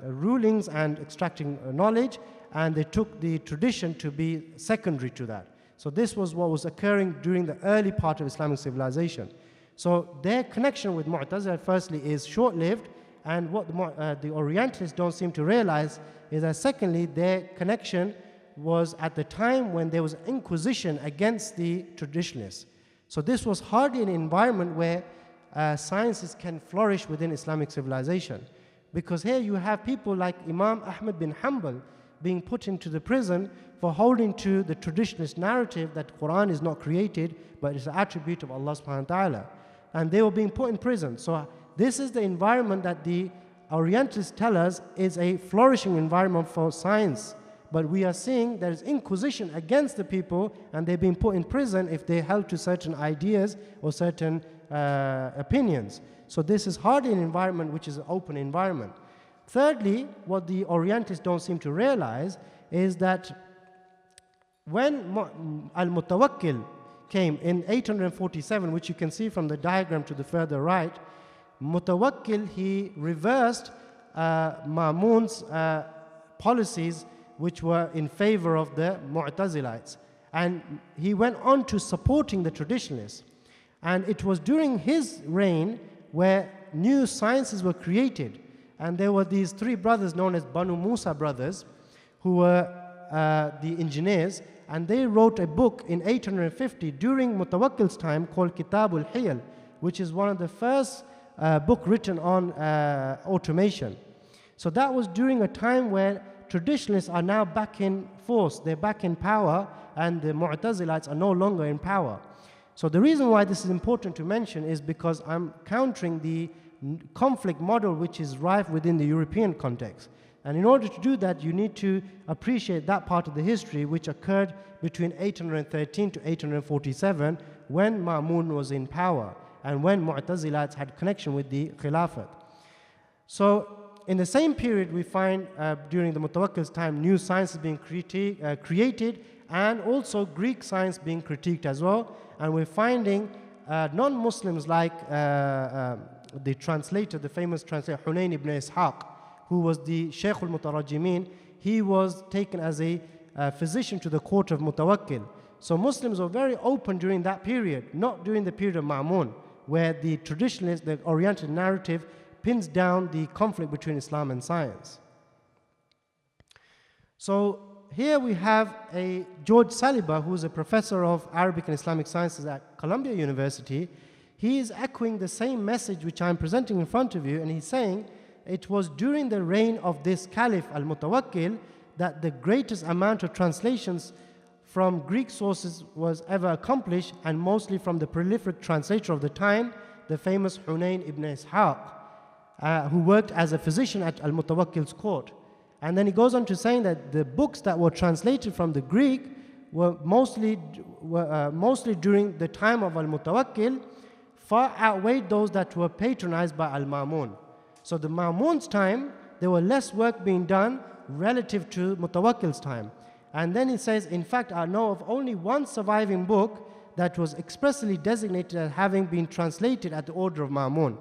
rulings and extracting knowledge, and they took the tradition to be secondary to that. So this was what was occurring during the early part of Islamic civilization. So their connection with Mu'tazila, firstly, is short-lived, and what the Orientalists don't seem to realize is that, secondly, their connection was at the time when there was inquisition against the traditionalists. So this was hardly an environment where sciences can flourish within Islamic civilization, because here you have people like Imam Ahmed bin Hanbal being put into the prison for holding to the traditionalist narrative that Quran is not created, but it's an attribute of Allah subhanahu wa ta'ala. And they were being put in prison. So this is the environment that the Orientalists tell us is a flourishing environment for science. But we are seeing there is inquisition against the people, and they're being put in prison if they held to certain ideas or certain opinions. So this is hardly an environment which is an open environment. Thirdly, what the Orientalists don't seem to realize is that when Al-Mutawakkil came in 847, which you can see from the diagram to the further right, Mutawakkil, he reversed Ma'mun's policies which were in favor of the Mu'tazilites. And he went on to supporting the traditionalists. And it was during his reign where new sciences were created. And there were these three brothers known as Banu Musa brothers, who were the engineers, and they wrote a book in 850 during Mutawakkil's time called Kitabul Hiyal, which is one of the first book written on automation. So that was during a time where traditionalists are now back in force, they're back in power, and the Mu'tazilites are no longer in power. So the reason why this is important to mention is because I'm countering the conflict model which is rife within the European context. And in order to do that, you need to appreciate that part of the history which occurred between 813 to 847 when Ma'mun was in power and when Mu'tazilites had connection with the Khilafat. So in the same period, we find during the Mutawakkil's time new sciences being created, and also Greek science being critiqued as well. And we're finding non-Muslims like the translator, the famous translator Hunayn ibn Ishaq, who was the Sheikh al-Mutarajjimin. He was taken as a physician to the court of Mutawakkil. So Muslims were very open during that period, not during the period of Ma'mun, where the traditionalist, the Oriental narrative, pins down the conflict between Islam and science. So here we have a George Saliba, who is a professor of Arabic and Islamic sciences at Columbia University. He is echoing the same message which I'm presenting in front of you, and he's saying it was during the reign of this Caliph al-Mutawakkil that the greatest amount of translations from Greek sources was ever accomplished, and mostly from the prolific translator of the time, the famous Hunayn ibn Ishaq, who worked as a physician at al-Mutawakkil's court. And then he goes on to saying that the books that were translated from the Greek were mostly during the time of Al-Mutawakkil far outweighed those that were patronized by Al-Ma'mun. So the Ma'mun's time, there were less work being done relative to Mutawakkil's time. And then he says, in fact, I know of only one surviving book that was expressly designated as having been translated at the order of Ma'mun.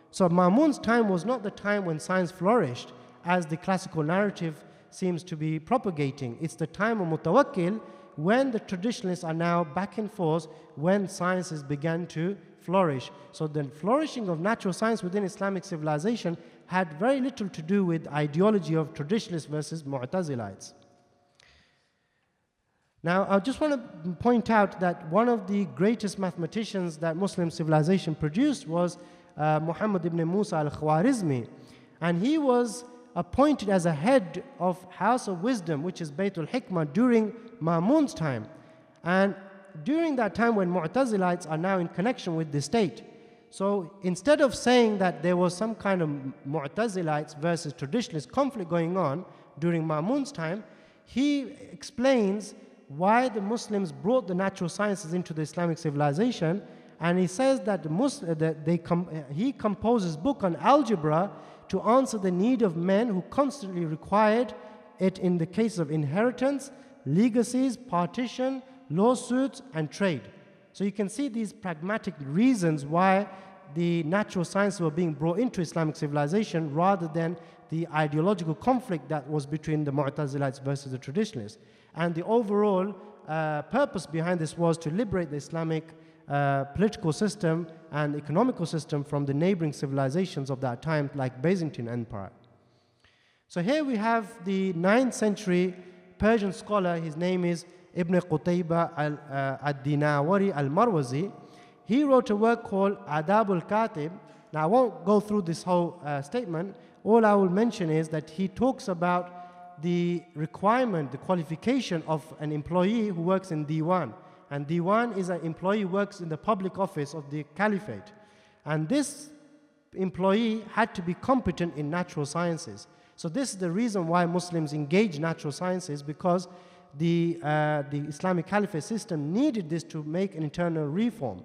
So Ma'mun's time was not the time when science flourished, as the classical narrative seems to be propagating. It's the time of Mutawakkil, when the traditionalists are now back and forth, when sciences began to flourish. So the flourishing of natural science within Islamic civilization had very little to do with ideology of traditionalists versus Mu'tazilites. Now, I just want to point out that one of the greatest mathematicians that Muslim civilization produced was Muhammad ibn Musa al-Khwarizmi. And he was appointed as a head of House of Wisdom, which is Baytul Hikmah, during Ma'mun's time. And during that time when Mu'tazilites are now in connection with the state. So instead of saying that there was some kind of Mu'tazilites versus traditionalist conflict going on during Ma'mun's time, he explains why the Muslims brought the natural sciences into the Islamic civilization, and he says that he composes book on algebra to answer the need of men who constantly required it in the case of inheritance, legacies, partition, lawsuits, and trade. So you can see these pragmatic reasons why the natural sciences were being brought into Islamic civilization rather than the ideological conflict that was between the Mu'tazilites versus the traditionalists. And the overall purpose behind this was to liberate the Islamic political system and economical system from the neighboring civilizations of that time, like Byzantine Empire. So here we have the 9th century Persian scholar. His name is Ibn Qutayba al-Dinawari al-Marwazi. He wrote a work called Adab al-Katib. Now I won't go through this whole statement. All I will mention is that he talks about the requirement, the qualification of an employee who works in Diwan. And Diwan is an employee who works in the public office of the caliphate. And this employee had to be competent in natural sciences. So this is the reason why Muslims engage natural sciences, because the Islamic caliphate system needed this to make an internal reform.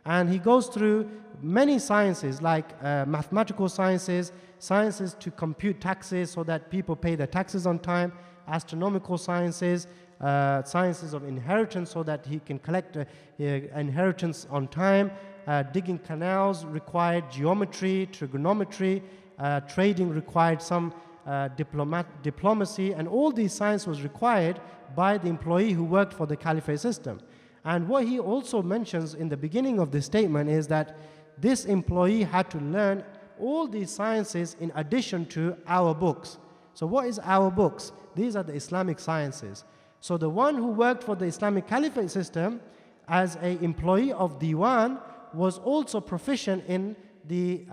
And he goes through many sciences like mathematical sciences, sciences to compute taxes so that people pay their taxes on time, astronomical sciences, sciences of inheritance so that he can collect inheritance on time, digging canals required geometry, trigonometry, trading required some diplomacy, and all these science was required by the employee who worked for the caliphate system. And what he also mentions in the beginning of this statement is that this employee had to learn all these sciences in addition to our books. So what is our books? These are the Islamic sciences. So the one who worked for the Islamic caliphate system as an employee of Diwan was also proficient in the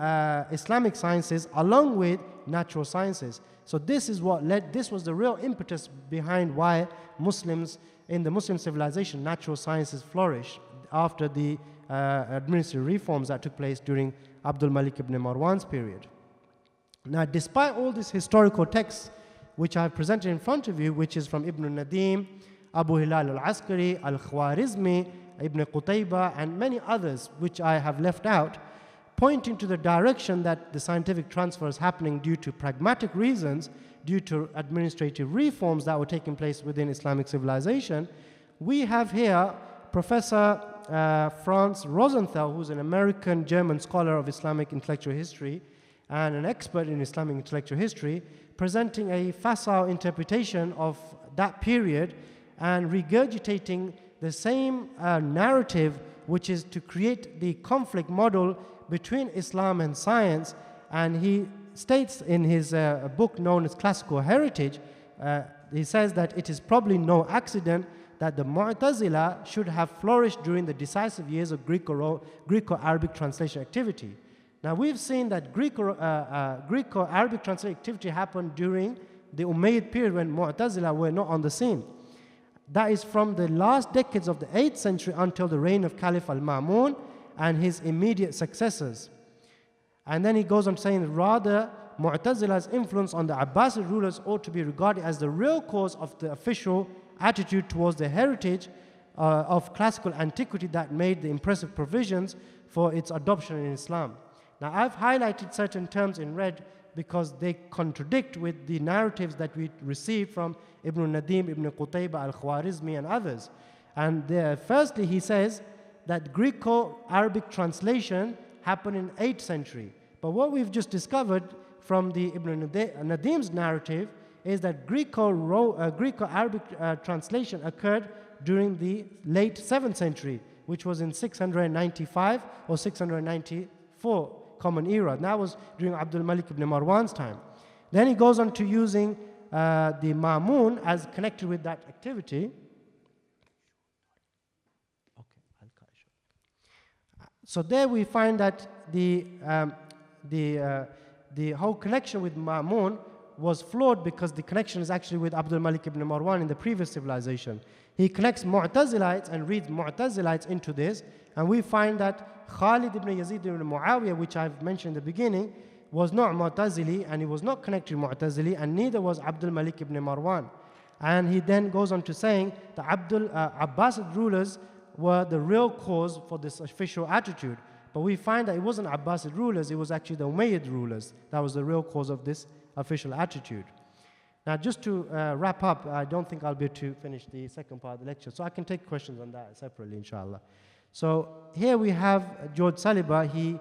Islamic sciences along with natural sciences. So this is what this was the real impetus behind why Muslims in the Muslim civilization, natural sciences flourished after the administrative reforms that took place during Abdul Malik ibn Marwan's period. Now, despite all these historical texts which I have presented in front of you, which is from Ibn Nadim, Abu Hilal al-Askari, al-Khwarizmi, Ibn Qutayba, and many others which I have left out, pointing to the direction that the scientific transfer is happening due to pragmatic reasons, due to administrative reforms that were taking place within Islamic civilization. We have here Professor Franz Rosenthal, who's an American-German scholar of Islamic intellectual history and an expert in Islamic intellectual history, presenting a facile interpretation of that period and regurgitating the same narrative, which is to create the conflict model between Islam and science. And he states in his book known as Classical Heritage, he says that it is probably no accident that the Mu'tazila should have flourished during the decisive years of Greco-Arabic translation activity. Now we've seen that Greco-Arabic translation activity happened during the Umayyad period when Mu'tazila were not on the scene. That is from the last decades of the 8th century until the reign of Caliph al-Ma'mun and his immediate successors. And then he goes on saying, rather, Mu'tazila's influence on the Abbasid rulers ought to be regarded as the real cause of the official attitude towards the heritage of classical antiquity that made the impressive provisions for its adoption in Islam. Now, I've highlighted certain terms in red because they contradict with the narratives that we received from Ibn Nadim, Ibn Qutayba, Al-Khwarizmi, and others. And firstly, he says that Greco-Arabic translation happened in 8th century. But what we've just discovered from the Ibn Nadim's narrative is that Greco-Arabic translation occurred during the late 7th century, which was in 695 or 694 Common Era. That was during Abdul Malik ibn Marwan's time. Then he goes on to using the Ma'mun as connected with that activity. So there we find that the whole connection with Ma'mun was flawed because the connection is actually with Abdul Malik ibn Marwan in the previous civilization. He connects Mu'tazilites and reads Mu'tazilites into this, and we find that Khalid ibn Yazid ibn Muawiyah, which I've mentioned in the beginning, was not Mu'tazili, and he was not connected to Mu'tazili, and neither was Abdul Malik ibn Marwan. And he then goes on to saying the Abbasid rulers were the real cause for this official attitude. But we find that it wasn't Abbasid rulers, it was actually the Umayyad rulers that was the real cause of this official attitude. Now, just to wrap up, I don't think I'll be able to finish the second part of the lecture, so I can take questions on that separately, inshallah. So here we have George Saliba. He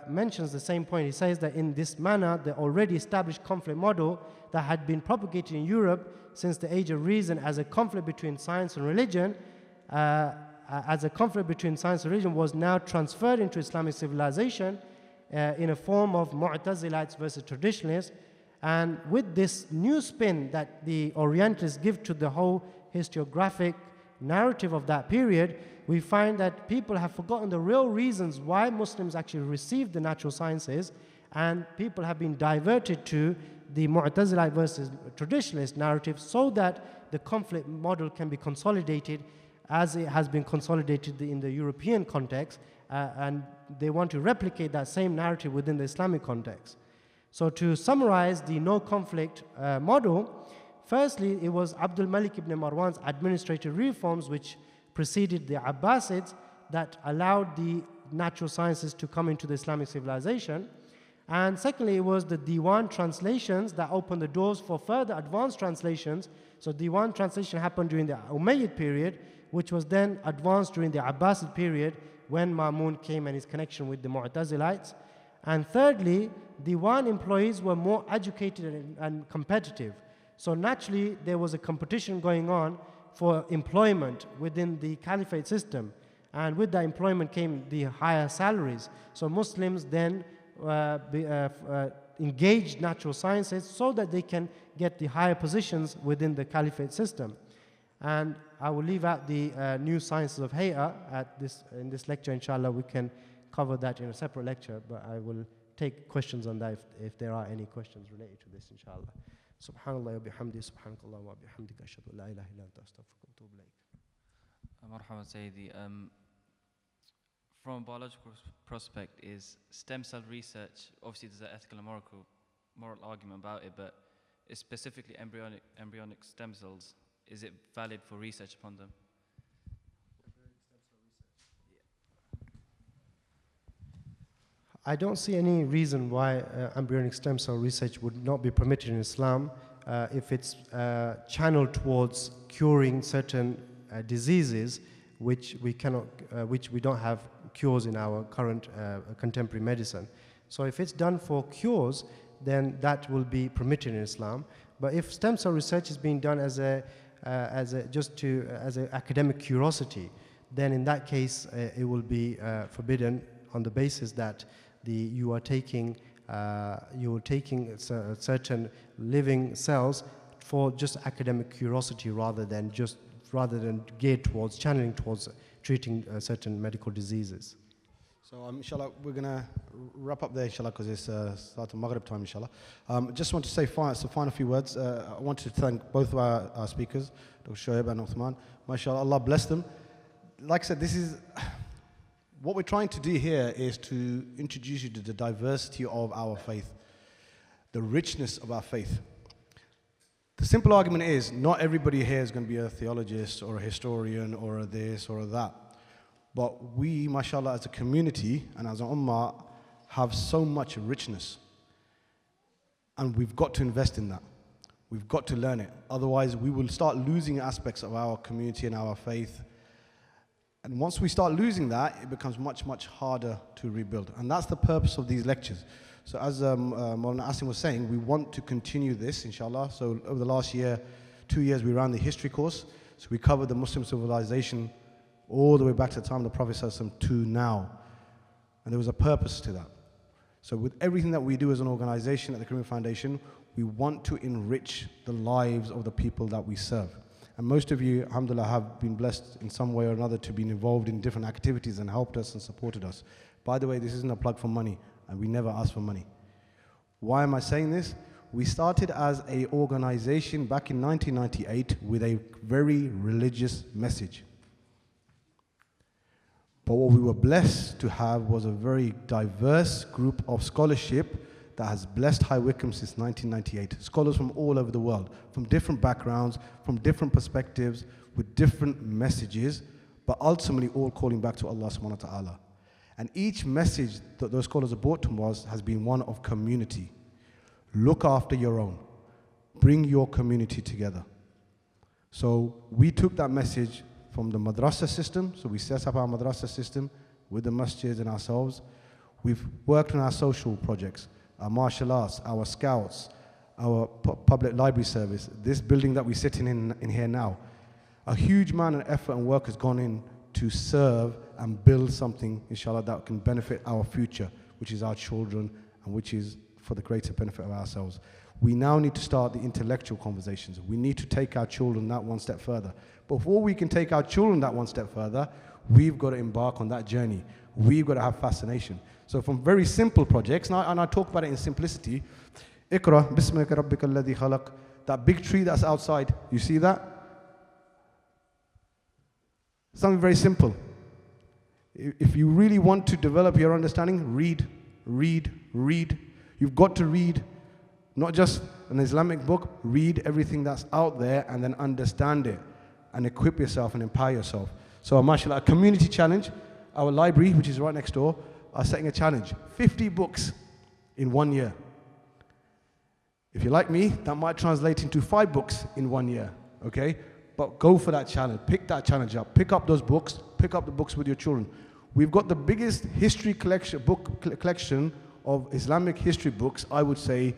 mentions the same point. He says that in this manner, the already established conflict model that had been propagated in Europe since the age of reason as a conflict between science and religion, was now transferred into Islamic civilization in a form of Mu'tazilites versus traditionalists. And with this new spin that the Orientalists give to the whole historiographic narrative of that period, we find that people have forgotten the real reasons why Muslims actually received the natural sciences, and people have been diverted to the Mu'tazilite versus traditionalist narrative so that the conflict model can be consolidated as it has been consolidated in the European context, and they want to replicate that same narrative within the Islamic context. So to summarize the no-conflict model, firstly, it was Abdul Malik ibn Marwan's administrative reforms which preceded the Abbasids that allowed the natural sciences to come into the Islamic civilization. And secondly, it was the Diwan translations that opened the doors for further advanced translations. So Diwan translation happened during the Umayyad period, which was then advanced during the Abbasid period when Ma'mun came and his connection with the Mu'tazilites. And thirdly, Diwan employees were more educated and competitive. So naturally, there was a competition going on for employment within the caliphate system. And with that employment came the higher salaries. So Muslims then engaged natural sciences so that they can get the higher positions within the caliphate system. And I will leave out the new sciences of Hay'a in this lecture. Inshallah, we can cover that in a separate lecture, but I will take questions on that if there are any questions related to this, inshallah. Subhanallah wa bihamdi, subhanakallah wa bihamdika, ashhadu an la ilaha illa anta, astaghfiruka wa atubu ilayk. Marhaba Sayyidi. From a biological prospect, is stem cell research, obviously there's an ethical and moral argument about it, but is specifically embryonic stem cells, is it valid for research upon them? I don't see any reason why embryonic stem cell research would not be permitted in Islam if it's channeled towards curing certain diseases which we don't have cures in our current contemporary medicine. So if it's done for cures, then that will be permitted in Islam. But if stem cell research is being done as an academic curiosity, then in that case it will be forbidden on the basis that you are taking certain living cells for just academic curiosity rather than geared towards channeling towards treating certain medical diseases. So inshallah, we're going to wrap up there, inshallah, because it's start of Maghrib time, inshallah. Just want to say some final few words. I wanted to thank both of our speakers, Dr. Shoaib and Uthman. MashaAllah, Allah bless them. Like I said, this is what we're trying to do here is to introduce you to the diversity of our faith, the richness of our faith. The simple argument is, not everybody here is going to be a theologist or a historian or a this or a that. But we, mashallah, as a community and as an ummah, have so much richness. And we've got to invest in that. We've got to learn it. Otherwise, we will start losing aspects of our community and our faith. And once we start losing that, it becomes much, much harder to rebuild. And that's the purpose of these lectures. So as Maulana Asim was saying, we want to continue this, inshallah. So over the last 2 years, we ran the history course. So we covered the Muslim civilization all the way back to the time of the Prophet ﷺ to now. And there was a purpose to that. So with everything that we do as an organization at the Career Foundation, we want to enrich the lives of the people that we serve. And most of you, alhamdulillah, have been blessed in some way or another to be involved in different activities and helped us and supported us. By the way, this isn't a plug for money, and we never ask for money. Why am I saying this? We started as an organization back in 1998 with a very religious message. But what we were blessed to have was a very diverse group of scholarship that has blessed High Wycombe since 1998. Scholars from all over the world, from different backgrounds, from different perspectives, with different messages, but ultimately all calling back to Allah subhanahu wa ta'ala. And each message that those scholars have brought to us has been one of community. Look after your own. Bring your community together. So we took that message from the madrasa system, so we set up our madrasa system with the masjids and ourselves. We've worked on our social projects, our martial arts, our scouts, our public library service, this building that we're sitting in here now. A huge amount of effort and work has gone in to serve and build something, inshallah, that can benefit our future, which is our children, and which is for the greater benefit of ourselves. We now need to start the intellectual conversations. We need to take our children that one step further. But before we can take our children that one step further, we've got to embark on that journey. We've got to have fascination. So from very simple projects, and I talk about it in simplicity, Iqra, Bismika Rabbika alladhi khalaq, that big tree that's outside, you see that? Something very simple. If you really want to develop your understanding, read. You've got to read, not just an Islamic book, read everything that's out there and then understand it and equip yourself and empower yourself. So mashallah, a community challenge, our library, which is right next door, are setting a challenge, 50 books in 1 year. If you're like me, that might translate into 5 books in 1 year, okay? But go for that challenge, pick that challenge up, pick up those books, pick up the books with your children. We've got the biggest history collection of Islamic history books, I would say,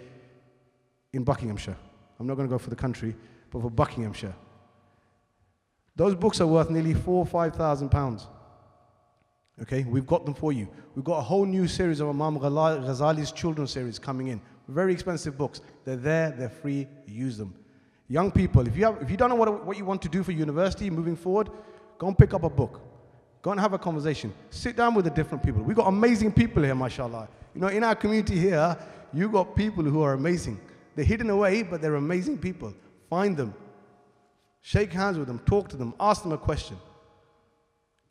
in Buckinghamshire. I'm not going to go for the country, but for Buckinghamshire. Those books are worth nearly £4,000 or £5,000. Okay, we've got them for you. We've got a whole new series of Imam Ghazali's children's series coming in. Very expensive books. They're there, they're free, use them. Young people, if you don't know what you want to do for university moving forward, go and pick up a book. Go and have a conversation. Sit down with the different people. We've got amazing people here, mashallah. You know, in our community here, you've got people who are amazing. They're hidden away, but they're amazing people. Find them. Shake hands with them, talk to them, ask them a question.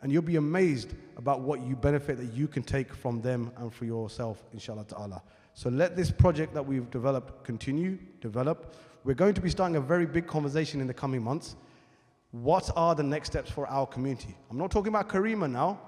And you'll be amazed about what you benefit that you can take from them and for yourself, inshallah ta'ala. So let this project that we've developed continue, develop. We're going to be starting a very big conversation in the coming months. What are the next steps for our community? I'm not talking about Karima now,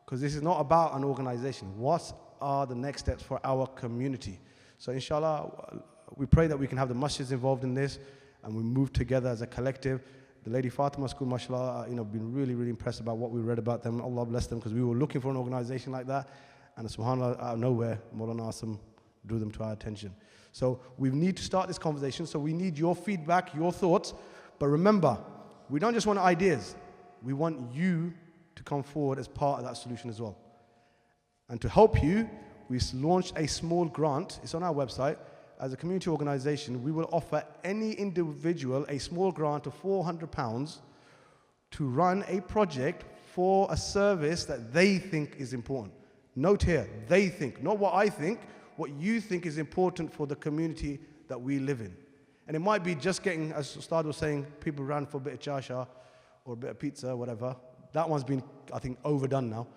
because this is not about an organization. What are the next steps for our community? So inshallah, we pray that we can have the masjids involved in this, and we move together as a collective. The Lady Fatima School, mashallah, been really, really impressed about what we read about them. Allah bless them, because we were looking for an organization like that, and subhanAllah, out of nowhere, Maulana Asim drew them to our attention. So we need to start this conversation, so we need your feedback, your thoughts, but remember, we don't just want ideas. We want you to come forward as part of that solution as well. And to help you, we launched a small grant. It's on our website. As a community organization, we will offer any individual a small grant of £400 to run a project for a service that they think is important. Note here, they think, not what I think, what you think is important for the community that we live in. And it might be just getting, as Ustad was saying, people around for a bit of chasha or a bit of pizza, whatever. That one's been, I think, overdone now.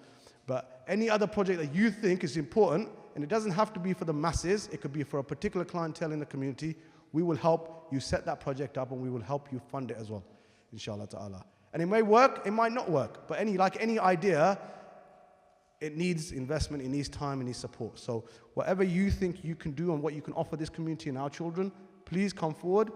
But any other project that you think is important, and it doesn't have to be for the masses, it could be for a particular clientele in the community, we will help you set that project up, and we will help you fund it as well, inshallah ta'ala. And it may work, it might not work, but like any idea, it needs investment, it needs time, it needs support. So whatever you think you can do and what you can offer this community and our children, please come forward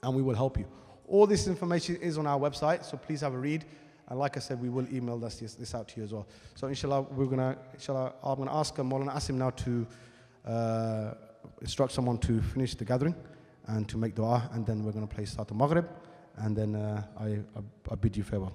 and we will help you. All this information is on our website, so please have a read. And like I said, we will email this out to you as well. So inshallah, I'm gonna ask Maulana Asim now to instruct someone to finish the gathering and to make dua, and then we're going to play Salat al-Maghrib, and then I bid you farewell.